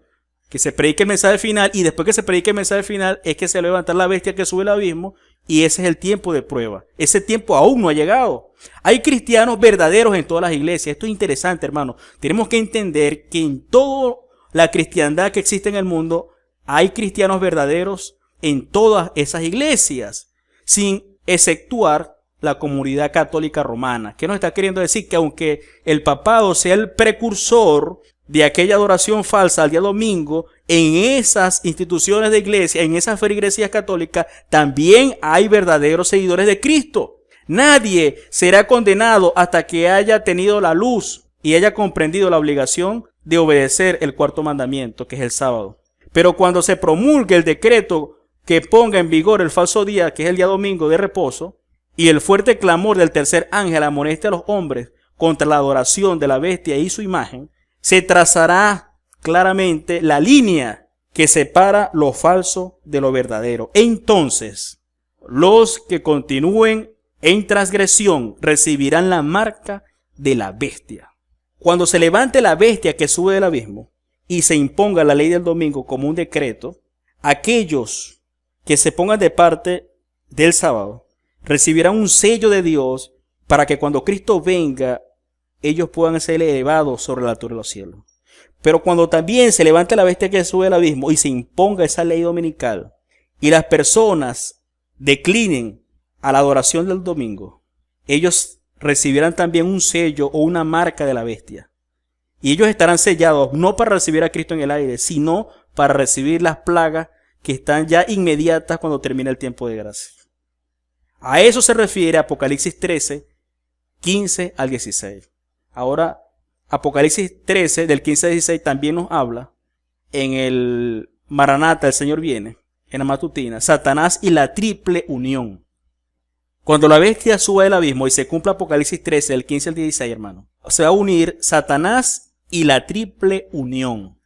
Que se predique el mensaje final, y después que se predique el mensaje final es que se va a levantar la bestia que sube al abismo, y ese es el tiempo de prueba. Ese tiempo aún no ha llegado. Hay cristianos verdaderos en todas las iglesias. Esto es interesante, hermano. Tenemos que entender que en toda la cristiandad que existe en el mundo hay cristianos verdaderos en todas esas iglesias, sin exceptuar la comunidad católica romana. ¿Qué nos está queriendo decir? Que aunque el papado sea el precursor de aquella adoración falsa al día domingo, en esas instituciones de iglesia, en esas feligresias católicas, también hay verdaderos seguidores de Cristo. Nadie será condenado hasta que haya tenido la luz y haya comprendido la obligación de obedecer el cuarto mandamiento, que es el sábado. Pero cuando se promulgue el decreto que ponga en vigor el falso día, que es el día domingo de reposo, y el fuerte clamor del tercer ángel amoneste a los hombres contra la adoración de la bestia y su imagen, se trazará claramente la línea que separa lo falso de lo verdadero. Entonces, los que continúen en transgresión recibirán la marca de la bestia. Cuando se levante la bestia que sube del abismo y se imponga la ley del domingo como un decreto, aquellos que se pongan de parte del sábado recibirán un sello de Dios para que cuando Cristo venga ellos puedan ser elevados sobre la altura de los cielos. Pero cuando también se levante la bestia que sube al abismo y se imponga esa ley dominical y las personas declinen a la adoración del domingo, ellos recibirán también un sello o una marca de la bestia. Y ellos estarán sellados no para recibir a Cristo en el aire, sino para recibir las plagas que están ya inmediatas cuando termine el tiempo de gracia. A eso se refiere Apocalipsis 13, 15 al 16. Ahora, Apocalipsis 13, del 15 al 16, también nos habla en el Maranata, el Señor viene, en la matutina, Satanás y la triple unión. Cuando la bestia suba del abismo y se cumpla Apocalipsis 13, del 15 al 16, hermano, se va a unir Satanás y la triple unión.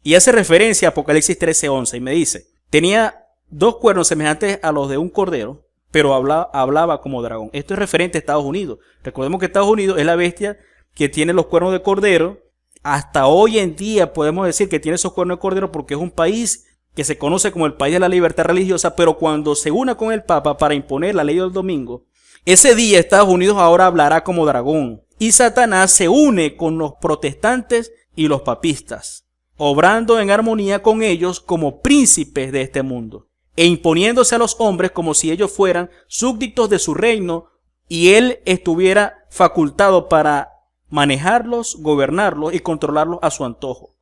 Y hace referencia a Apocalipsis 13, 11 y me dice, tenía 2 cuernos semejantes a los de un cordero, pero hablaba como dragón. Esto es referente a Estados Unidos. Recordemos que Estados Unidos es la bestia que tiene los cuernos de cordero. Hasta hoy en día podemos decir que tiene esos cuernos de cordero porque es un país que se conoce como el país de la libertad religiosa, pero cuando se una con el Papa para imponer la ley del domingo, ese día Estados Unidos ahora hablará como dragón. Y Satanás se une con los protestantes y los papistas, obrando en armonía con ellos como príncipes de este mundo, e imponiéndose a los hombres como si ellos fueran súbditos de su reino y él estuviera facultado para manejarlos, gobernarlos y controlarlos a su antojo.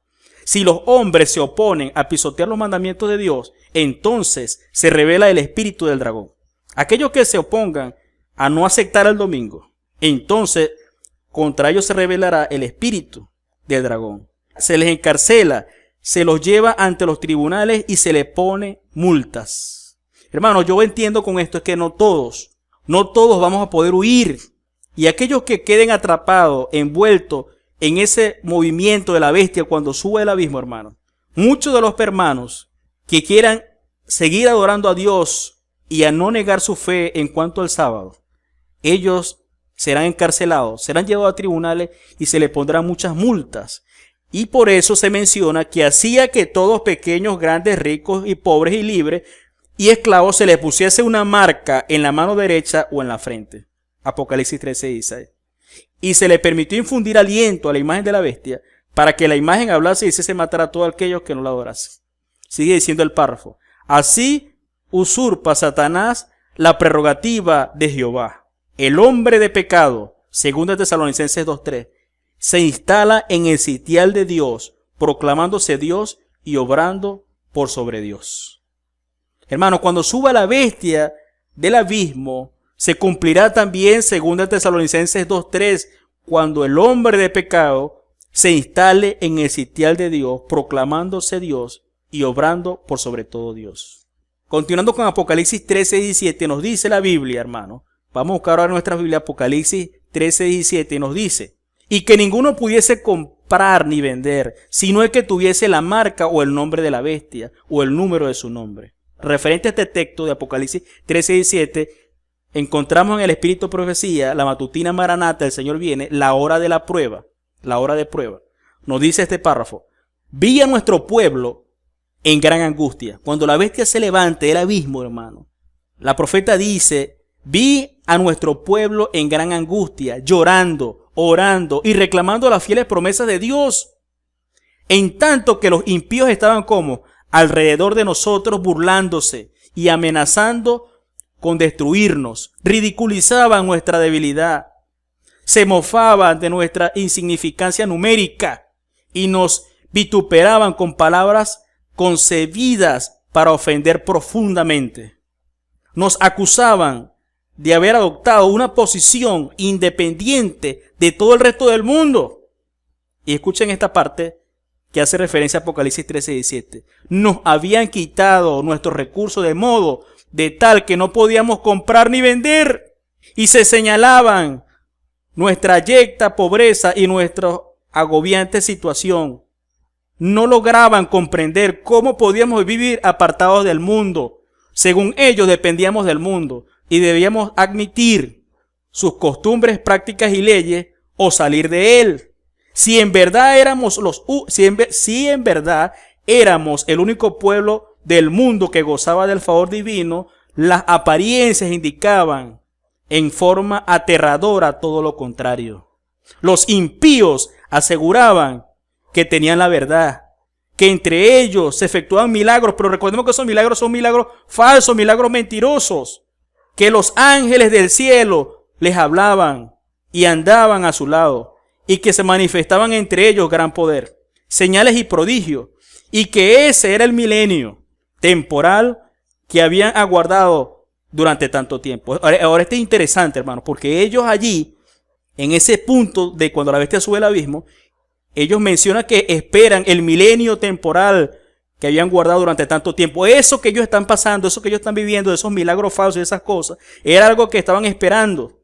Si los hombres se oponen a pisotear los mandamientos de Dios, entonces se revela el espíritu del dragón. Aquellos que se opongan a no aceptar el domingo, entonces contra ellos se revelará el espíritu del dragón. Se les encarcela, se los lleva ante los tribunales y se les pone multas. Hermanos, yo entiendo con esto es que no todos vamos a poder huir. Y aquellos que queden atrapados, envueltos en ese movimiento de la bestia cuando sube el abismo, hermanos, muchos de los hermanos que quieran seguir adorando a Dios y a no negar su fe en cuanto al sábado, ellos serán encarcelados, serán llevados a tribunales y se les pondrán muchas multas. Y por eso se menciona que hacía que todos, pequeños, grandes, ricos y pobres y libres y esclavos, se les pusiese una marca en la mano derecha o en la frente. Apocalipsis 13, 16. Y se le permitió infundir aliento a la imagen de la bestia para que la imagen hablase y hiciese matar a todos aquellos que no la adorasen. Sigue diciendo el párrafo. Así usurpa Satanás la prerrogativa de Jehová. El hombre de pecado, 2 Tesalonicenses 2:3, se instala en el sitial de Dios, proclamándose Dios y obrando por sobre Dios. Hermano, cuando suba la bestia del abismo, se cumplirá también 2 Tesalonicenses 2:3, cuando el hombre de pecado se instale en el sitial de Dios, proclamándose Dios y obrando por sobre todo Dios. Continuando con Apocalipsis 13:17, nos dice la Biblia, hermano. Vamos a buscar ahora nuestra Biblia, Apocalipsis 13:17, y nos dice, y que ninguno pudiese comprar ni vender, sino el que tuviese la marca o el nombre de la bestia o el número de su nombre. Referente a este texto de Apocalipsis 13:17, encontramos en el Espíritu de Profecía, la matutina Maranata, el Señor viene, la hora de la prueba, la hora de prueba. Nos dice este párrafo, vi a nuestro pueblo en gran angustia. Cuando la bestia se levante del abismo, hermano, la profeta dice, vi a nuestro pueblo en gran angustia, llorando, orando y reclamando las fieles promesas de Dios. En tanto que los impíos estaban como alrededor de nosotros burlándose y amenazando con destruirnos, ridiculizaban nuestra debilidad, se mofaban de nuestra insignificancia numérica y nos vituperaban con palabras concebidas para ofender profundamente. Nos acusaban de haber adoptado una posición independiente de todo el resto del mundo. Y escuchen esta parte que hace referencia a Apocalipsis 13:17. Nos habían quitado nuestros recursos de modo de tal que no podíamos comprar ni vender. Y se señalaban nuestra abyecta pobreza y nuestra agobiante situación. No lograban comprender cómo podíamos vivir apartados del mundo. Según ellos dependíamos del mundo y debíamos admitir sus costumbres, prácticas y leyes o salir de él. Si en verdad éramos el único pueblo del mundo que gozaba del favor divino, las apariencias indicaban en forma aterradora todo lo contrario. Los impíos aseguraban que tenían la verdad, que entre ellos se efectuaban milagros, pero recordemos que esos milagros son milagros falsos, milagros mentirosos, que los ángeles del cielo les hablaban y andaban a su lado, y que se manifestaban entre ellos gran poder, señales y prodigios, y que ese era el milenio temporal que habían aguardado durante tanto tiempo. Ahora esto es interesante, hermano, porque ellos allí, en ese punto de cuando la bestia sube al abismo, ellos mencionan que esperan el milenio temporal que habían guardado durante tanto tiempo. Eso que ellos están pasando, eso que ellos están viviendo, esos milagros falsos y esas cosas, era algo que estaban esperando.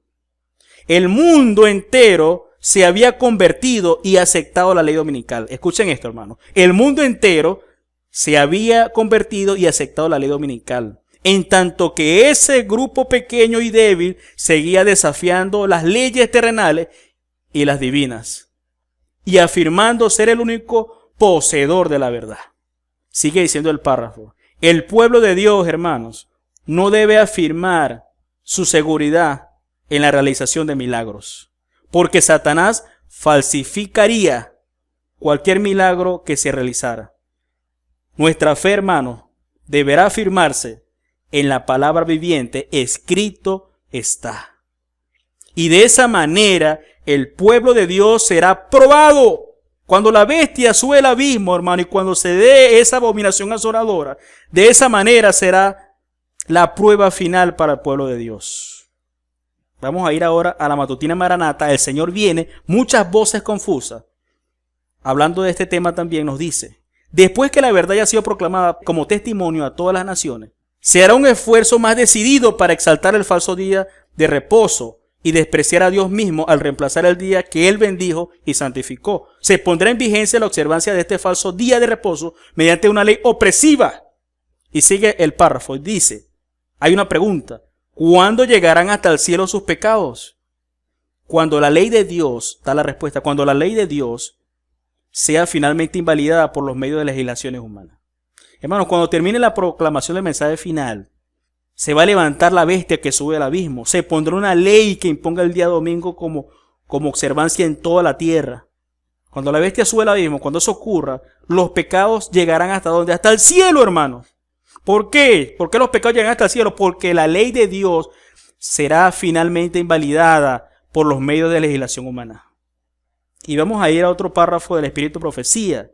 El mundo entero se había convertido y aceptado la ley dominical. Escuchen esto, hermano. El mundo entero se había convertido y aceptado la ley dominical, en tanto que ese grupo pequeño y débil seguía desafiando las leyes terrenales y las divinas, y afirmando ser el único poseedor de la verdad. Sigue diciendo el párrafo. El pueblo de Dios, hermanos, no debe afirmar su seguridad en la realización de milagros, porque Satanás falsificaría cualquier milagro que se realizara. Nuestra fe, hermanos, deberá afirmarse en la palabra viviente, escrito está. Y de esa manera el pueblo de Dios será probado. Cuando la bestia sube al abismo, hermano, y cuando se dé esa abominación asoladora, de esa manera será la prueba final para el pueblo de Dios. Vamos a ir ahora a la matutina Maranata. El Señor viene, muchas voces confusas. Hablando de este tema también nos dice: después que la verdad haya sido proclamada como testimonio a todas las naciones, se hará un esfuerzo más decidido para exaltar el falso día de reposo y despreciar a Dios mismo al reemplazar el día que Él bendijo y santificó. Se pondrá en vigencia la observancia de este falso día de reposo mediante una ley opresiva. Y sigue el párrafo, dice, hay una pregunta: ¿cuándo llegarán hasta el cielo sus pecados? Cuando la ley de Dios, da la respuesta, cuando la ley de Dios sea finalmente invalidada por los medios de legislaciones humanas. Hermanos, cuando termine la proclamación del mensaje final, se va a levantar la bestia que sube al abismo. Se pondrá una ley que imponga el día domingo como observancia en toda la tierra. Cuando la bestia sube al abismo, cuando eso ocurra, los pecados llegarán hasta ¿dónde? Hasta el cielo, hermanos. ¿Por qué? ¿Por qué los pecados llegan hasta el cielo? Porque la ley de Dios será finalmente invalidada por los medios de legislación humana. Y vamos a ir a otro párrafo del Espíritu Profecía.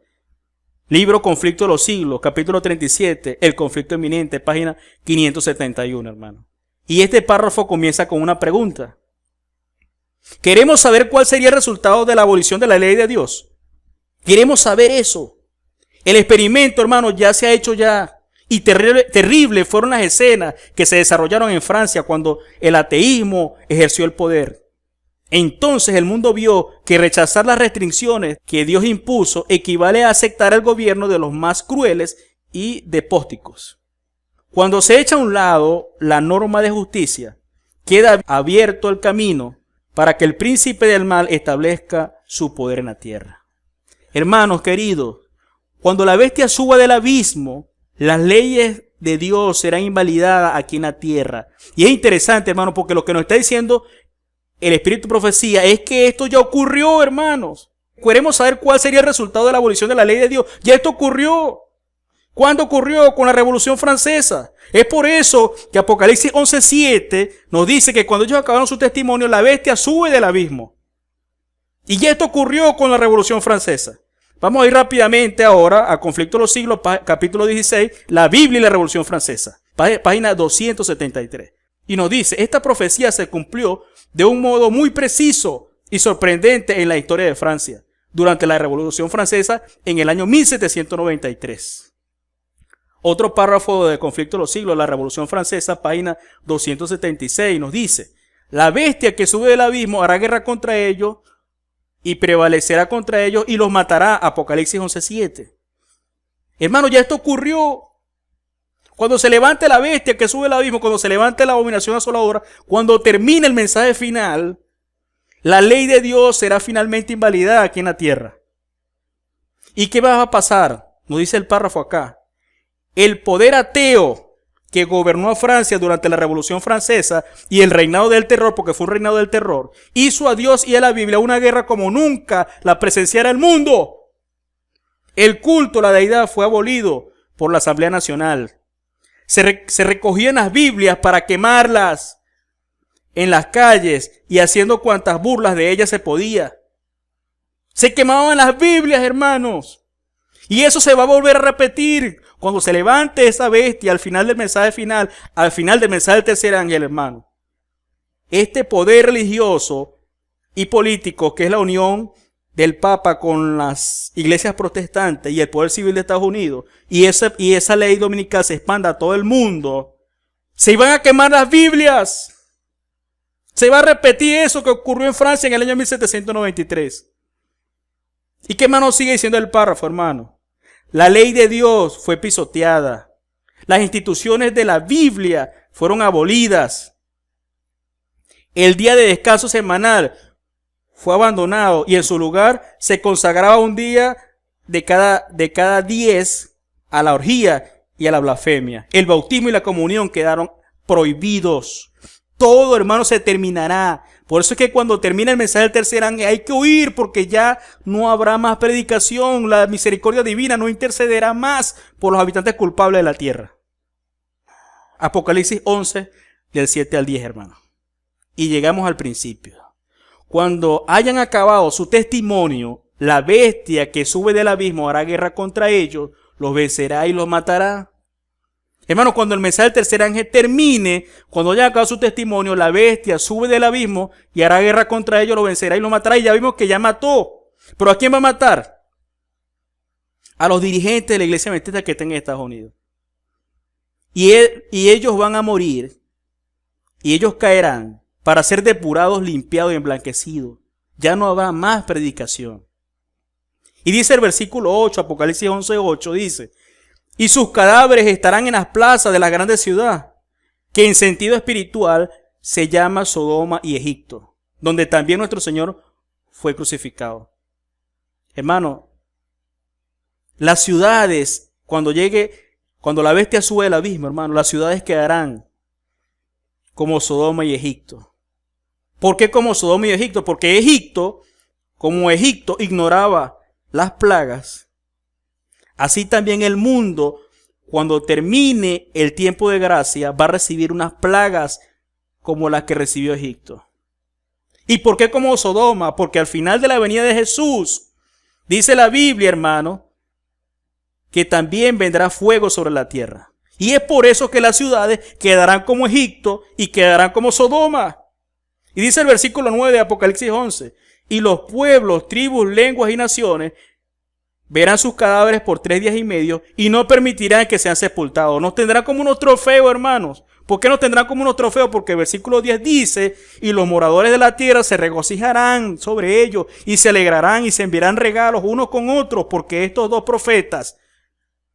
Libro Conflicto de los Siglos, capítulo 37, el conflicto inminente, página 571, hermano. Y este párrafo comienza con una pregunta. Queremos saber cuál sería el resultado de la abolición de la ley de Dios. Queremos saber eso. El experimento, hermano, ya se ha hecho ya. Y terrible fueron las escenas que se desarrollaron en Francia cuando el ateísmo ejerció el poder. Entonces el mundo vio que rechazar las restricciones que Dios impuso equivale a aceptar el gobierno de los más crueles y despóticos. Cuando se echa a un lado la norma de justicia, queda abierto el camino para que el príncipe del mal establezca su poder en la tierra. Hermanos queridos, cuando la bestia suba del abismo, las leyes de Dios serán invalidadas aquí en la tierra. Y es interesante, hermano, porque lo que nos está diciendo el Espíritu Profecía es que esto ya ocurrió, hermanos. Queremos saber cuál sería el resultado de la abolición de la ley de Dios. Ya esto ocurrió. ¿Cuándo ocurrió? Con la Revolución Francesa. Es por eso que Apocalipsis 11:7 nos dice que cuando ellos acabaron su testimonio, la bestia sube del abismo. Y ya esto ocurrió con la Revolución Francesa. Vamos a ir rápidamente ahora a Conflicto de los Siglos, capítulo 16, la Biblia y la Revolución Francesa, página 273. Y nos dice, esta profecía se cumplió de un modo muy preciso y sorprendente en la historia de Francia, durante la Revolución Francesa en el año 1793. Otro párrafo de Conflicto de los Siglos, la Revolución Francesa, página 276, nos dice, la bestia que sube del abismo hará guerra contra ellos y prevalecerá contra ellos y los matará. Apocalipsis 11:7. Hermano, ya esto ocurrió. Cuando se levante la bestia que sube al abismo, cuando se levante la abominación asoladora, cuando termine el mensaje final, la ley de Dios será finalmente invalidada aquí en la tierra. ¿Y qué va a pasar? Nos dice el párrafo acá. El poder ateo que gobernó a Francia durante la Revolución Francesa y el reinado del terror, porque fue un reinado del terror, hizo a Dios y a la Biblia una guerra como nunca la presenciara el mundo. El culto a la deidad fue abolido por la Asamblea Nacional. Se recogían las Biblias para quemarlas en las calles y haciendo cuantas burlas de ellas se podía. Se quemaban las Biblias, hermanos. Y eso se va a volver a repetir cuando se levante esa bestia al final del mensaje final, al final del mensaje del tercer ángel, hermano. Este poder religioso y político que es la unión del Papa con las iglesias protestantes y el poder civil de Estados Unidos, y esa ley dominical se expanda a todo el mundo, se iban a quemar las Biblias. Se va a repetir eso que ocurrió en Francia en el año 1793. ¿Y qué más nos sigue diciendo el párrafo, hermano? La ley de Dios fue pisoteada. Las instituciones de la Biblia fueron abolidas. El día de descanso semanal fue abandonado y en su lugar se consagraba un día de cada 10 a la orgía y a la blasfemia. El bautismo y la comunión quedaron prohibidos. Todo, hermano, se terminará. Por eso es que cuando termina el mensaje del tercer ángel hay que huir, porque ya no habrá más predicación. La misericordia divina no intercederá más por los habitantes culpables de la tierra. Apocalipsis 11, del 7 al 10, hermano. Y llegamos al principio. Cuando hayan acabado su testimonio, la bestia que sube del abismo hará guerra contra ellos, los vencerá y los matará. Hermano, cuando el mensaje del tercer ángel termine, cuando haya acabado su testimonio, la bestia sube del abismo y hará guerra contra ellos, los vencerá y los matará. Y ya vimos que ya mató. ¿Pero a quién va a matar? A los dirigentes de la iglesia adventista que estén en Estados Unidos. Y ellos van a morir. Y ellos caerán para ser depurados, limpiados y emblanquecidos. Ya no habrá más predicación. Y dice el versículo 8, Apocalipsis 11:8, dice: y sus cadáveres estarán en las plazas de la grande ciudad, que en sentido espiritual se llama Sodoma y Egipto, donde también nuestro Señor fue crucificado. Hermano, las ciudades, cuando la bestia sube del abismo, hermano, las ciudades quedarán como Sodoma y Egipto. ¿Por qué como Sodoma y Egipto? Porque como Egipto ignoraba las plagas, así también el mundo, cuando termine el tiempo de gracia, va a recibir unas plagas como las que recibió Egipto. ¿Y por qué como Sodoma? Porque al final de la venida de Jesús, dice la Biblia, hermano, que también vendrá fuego sobre la tierra. Y es por eso que las ciudades quedarán como Egipto y quedarán como Sodoma. Y dice el versículo 9 de Apocalipsis 11, y los pueblos, tribus, lenguas y naciones verán sus cadáveres por 3 días y medio y no permitirán que sean sepultados. Nos tendrán como unos trofeos, hermanos. ¿Por qué nos tendrán como unos trofeos? Porque el versículo 10 dice: y los moradores de la tierra se regocijarán sobre ellos y se alegrarán y se enviarán regalos unos con otros, porque estos dos profetas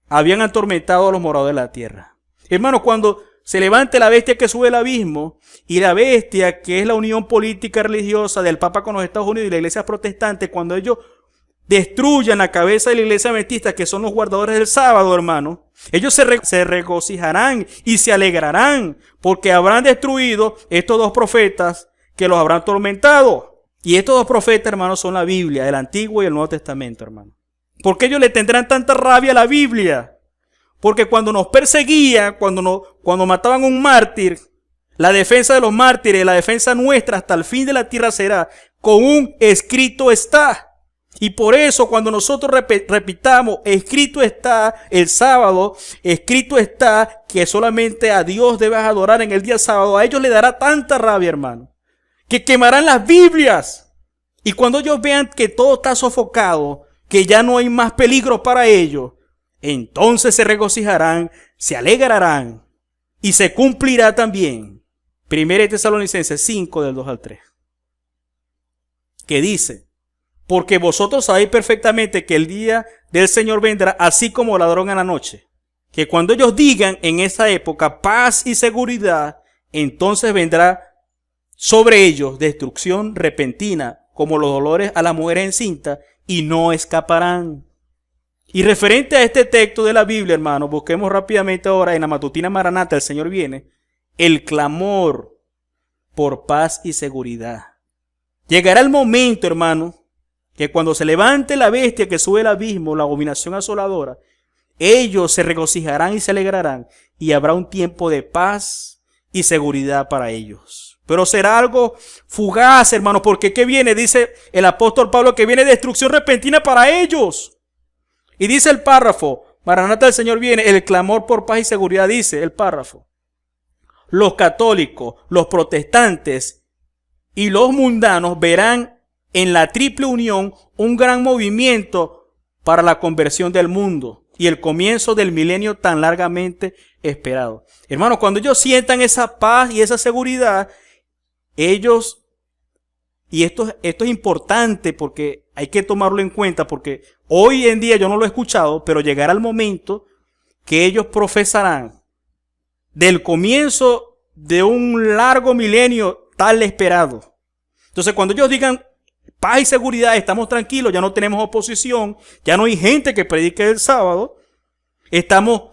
habían atormentado a los moradores de la tierra. Hermanos, cuando se levante la bestia que sube el abismo, y la bestia que es la unión política religiosa del Papa con los Estados Unidos y la iglesia protestante, cuando ellos destruyan la cabeza de la iglesia adventista, que son los guardadores del sábado, hermano, ellos se regocijarán y se alegrarán, porque habrán destruido estos dos profetas que los habrán atormentado. Y estos dos profetas, hermanos, son la Biblia, el Antiguo y el Nuevo Testamento, hermano. ¿Por qué ellos le tendrán tanta rabia a la Biblia? Porque cuando nos perseguían, cuando mataban a un mártir, la defensa de los mártires, la defensa nuestra hasta el fin de la tierra será con un escrito está. Y por eso cuando nosotros repitamos escrito está el sábado, escrito está que solamente a Dios debes adorar en el día sábado, a ellos les dará tanta rabia, hermano, que quemarán las Biblias. Y cuando ellos vean que todo está sofocado, que ya no hay más peligro para ellos, entonces se regocijarán, se alegrarán y se cumplirá también 1 Tesalonicenses 5 del 2 al 3, que dice: porque vosotros sabéis perfectamente que el día del Señor vendrá así como ladrón en la noche, que cuando ellos digan en esa época paz y seguridad, entonces vendrá sobre ellos destrucción repentina, como los dolores a la mujer encinta, y no escaparán. Y referente a este texto de la Biblia, hermano, busquemos rápidamente ahora en la matutina Maranata, el Señor viene, el clamor por paz y seguridad. Llegará el momento, hermano, que cuando se levante la bestia que sube al abismo, la abominación asoladora, ellos se regocijarán y se alegrarán, y habrá un tiempo de paz y seguridad para ellos. Pero será algo fugaz, hermano, porque ¿qué viene? Dice el apóstol Pablo que viene destrucción repentina para ellos. Y dice el párrafo, Maranata, el Señor viene, el clamor por paz y seguridad, dice el párrafo. Los católicos, los protestantes y los mundanos verán en la triple unión un gran movimiento para la conversión del mundo y el comienzo del milenio tan largamente esperado. Hermanos, cuando ellos sientan esa paz y esa seguridad, ellos, y esto es importante porque hay que tomarlo en cuenta, porque hoy en día yo no lo he escuchado, pero llegará el momento que ellos profesarán del comienzo de un largo milenio tal esperado. Entonces, cuando ellos digan paz y seguridad, estamos tranquilos, ya no tenemos oposición, ya no hay gente que predique el sábado, estamos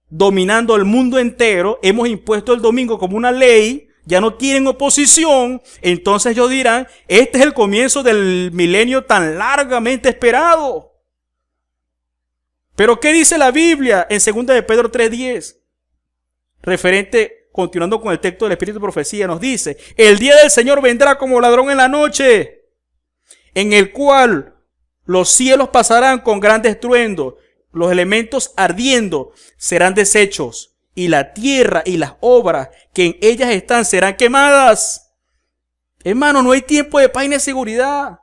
dominando el mundo entero, hemos impuesto el domingo como una ley, ya no tienen oposición, entonces ellos dirán, este es el comienzo del milenio tan largamente esperado. Pero ¿qué dice la Biblia en 2 de Pedro 3:10? Referente, continuando con el texto del Espíritu de Profecía, nos dice, el día del Señor vendrá como ladrón en la noche, en el cual los cielos pasarán con gran estruendo, los elementos ardiendo serán deshechos, y la tierra y las obras que en ellas están serán quemadas. Hermano, no hay tiempo de paz y de seguridad.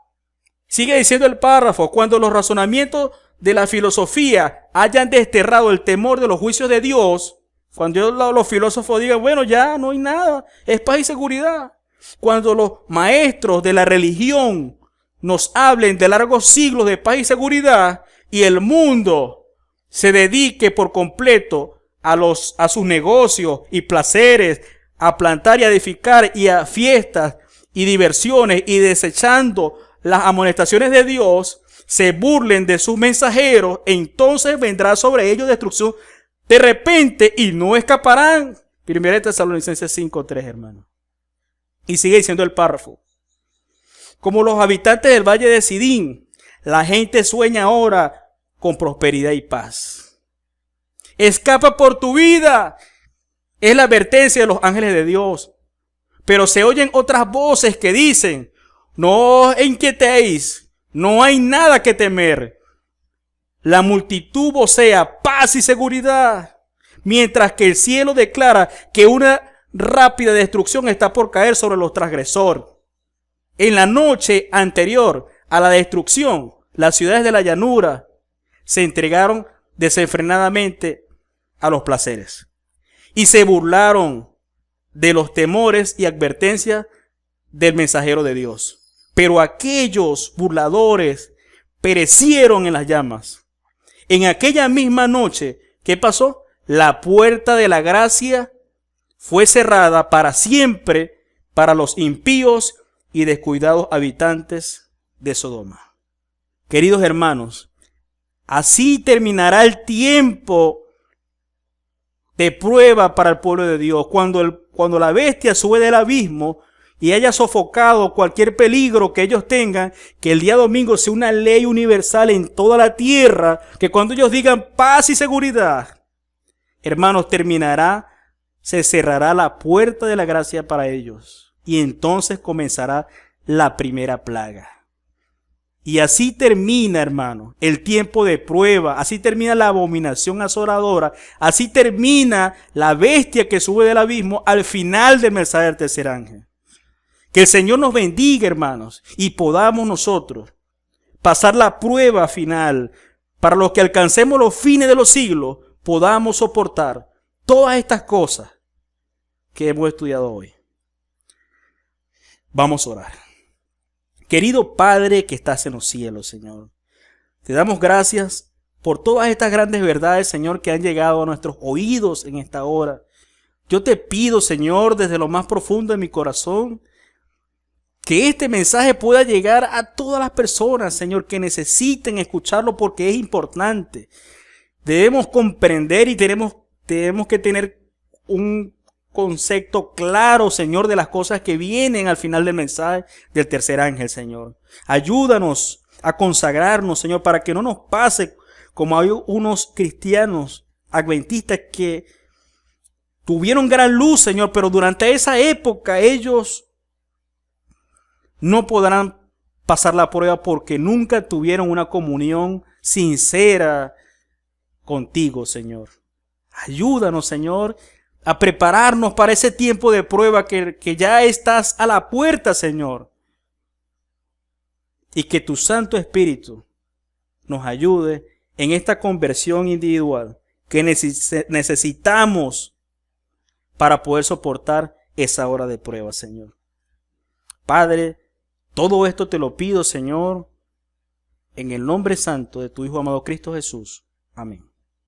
Sigue diciendo el párrafo, cuando los razonamientos de la filosofía hayan desterrado el temor de los juicios de Dios, cuando los filósofos digan, bueno, ya no hay nada, es paz y seguridad. Cuando los maestros de la religión nos hablen de largos siglos de paz y seguridad, y el mundo se dedique por completo a sus negocios y placeres, a plantar y a edificar, y a fiestas y diversiones, y desechando las amonestaciones de Dios, se burlen de sus mensajeros, entonces vendrá sobre ellos destrucción de repente y no escaparán. 1 Tesalonicenses 5:3, hermano. Y sigue diciendo el párrafo. Como los habitantes del valle de Sidín, la gente sueña ahora con prosperidad y paz. Escapa por tu vida. Es la advertencia de los ángeles de Dios. Pero se oyen otras voces que dicen, no os inquietéis, no hay nada que temer. La multitud vocea paz y seguridad, mientras que el cielo declara que una rápida destrucción está por caer sobre los transgresores. En la noche anterior a la destrucción, las ciudades de la llanura se entregaron desenfrenadamente a los placeres y se burlaron de los temores y advertencias del mensajero de Dios. Pero aquellos burladores perecieron en las llamas. En aquella misma noche, ¿qué pasó? La puerta de la gracia fue cerrada para siempre para los impíos y descuidados habitantes de Sodoma. Queridos hermanos, así terminará el tiempo de prueba para el pueblo de Dios. Cuando la bestia sube del abismo y haya sofocado cualquier peligro que ellos tengan, que el día domingo sea una ley universal en toda la tierra, que cuando ellos digan paz y seguridad, hermanos, se cerrará la puerta de la gracia para ellos. Y entonces comenzará la primera plaga. Y así termina, hermano, el tiempo de prueba. Así termina la abominación asoladora. Así termina la bestia que sube del abismo al final del mensaje del tercer ángel. Que el Señor nos bendiga, hermanos, y podamos nosotros pasar la prueba final para los que alcancemos los fines de los siglos, podamos soportar todas estas cosas que hemos estudiado hoy. Vamos a orar. Querido Padre que estás en los cielos, Señor, te damos gracias por todas estas grandes verdades, Señor, que han llegado a nuestros oídos en esta hora. Yo te pido, Señor, desde lo más profundo de mi corazón, Que este mensaje pueda llegar a todas las personas, Señor, que necesiten escucharlo porque es importante. Debemos comprender y tenemos que tener un concepto claro, Señor, de las cosas que vienen al final del mensaje del tercer ángel, Señor. Ayúdanos a consagrarnos, Señor, para que no nos pase como hay unos cristianos adventistas que tuvieron gran luz, Señor, pero durante esa época ellos no podrán pasar la prueba porque nunca tuvieron una comunión sincera contigo, Señor. Ayúdanos, Señor, a prepararnos para ese tiempo de prueba que ya estás a la puerta, Señor. Y que tu Santo Espíritu nos ayude en esta conversión individual que necesitamos para poder soportar esa hora de prueba, Señor. Padre, todo esto te lo pido, Señor, en el nombre santo de tu Hijo amado Cristo Jesús. Amén.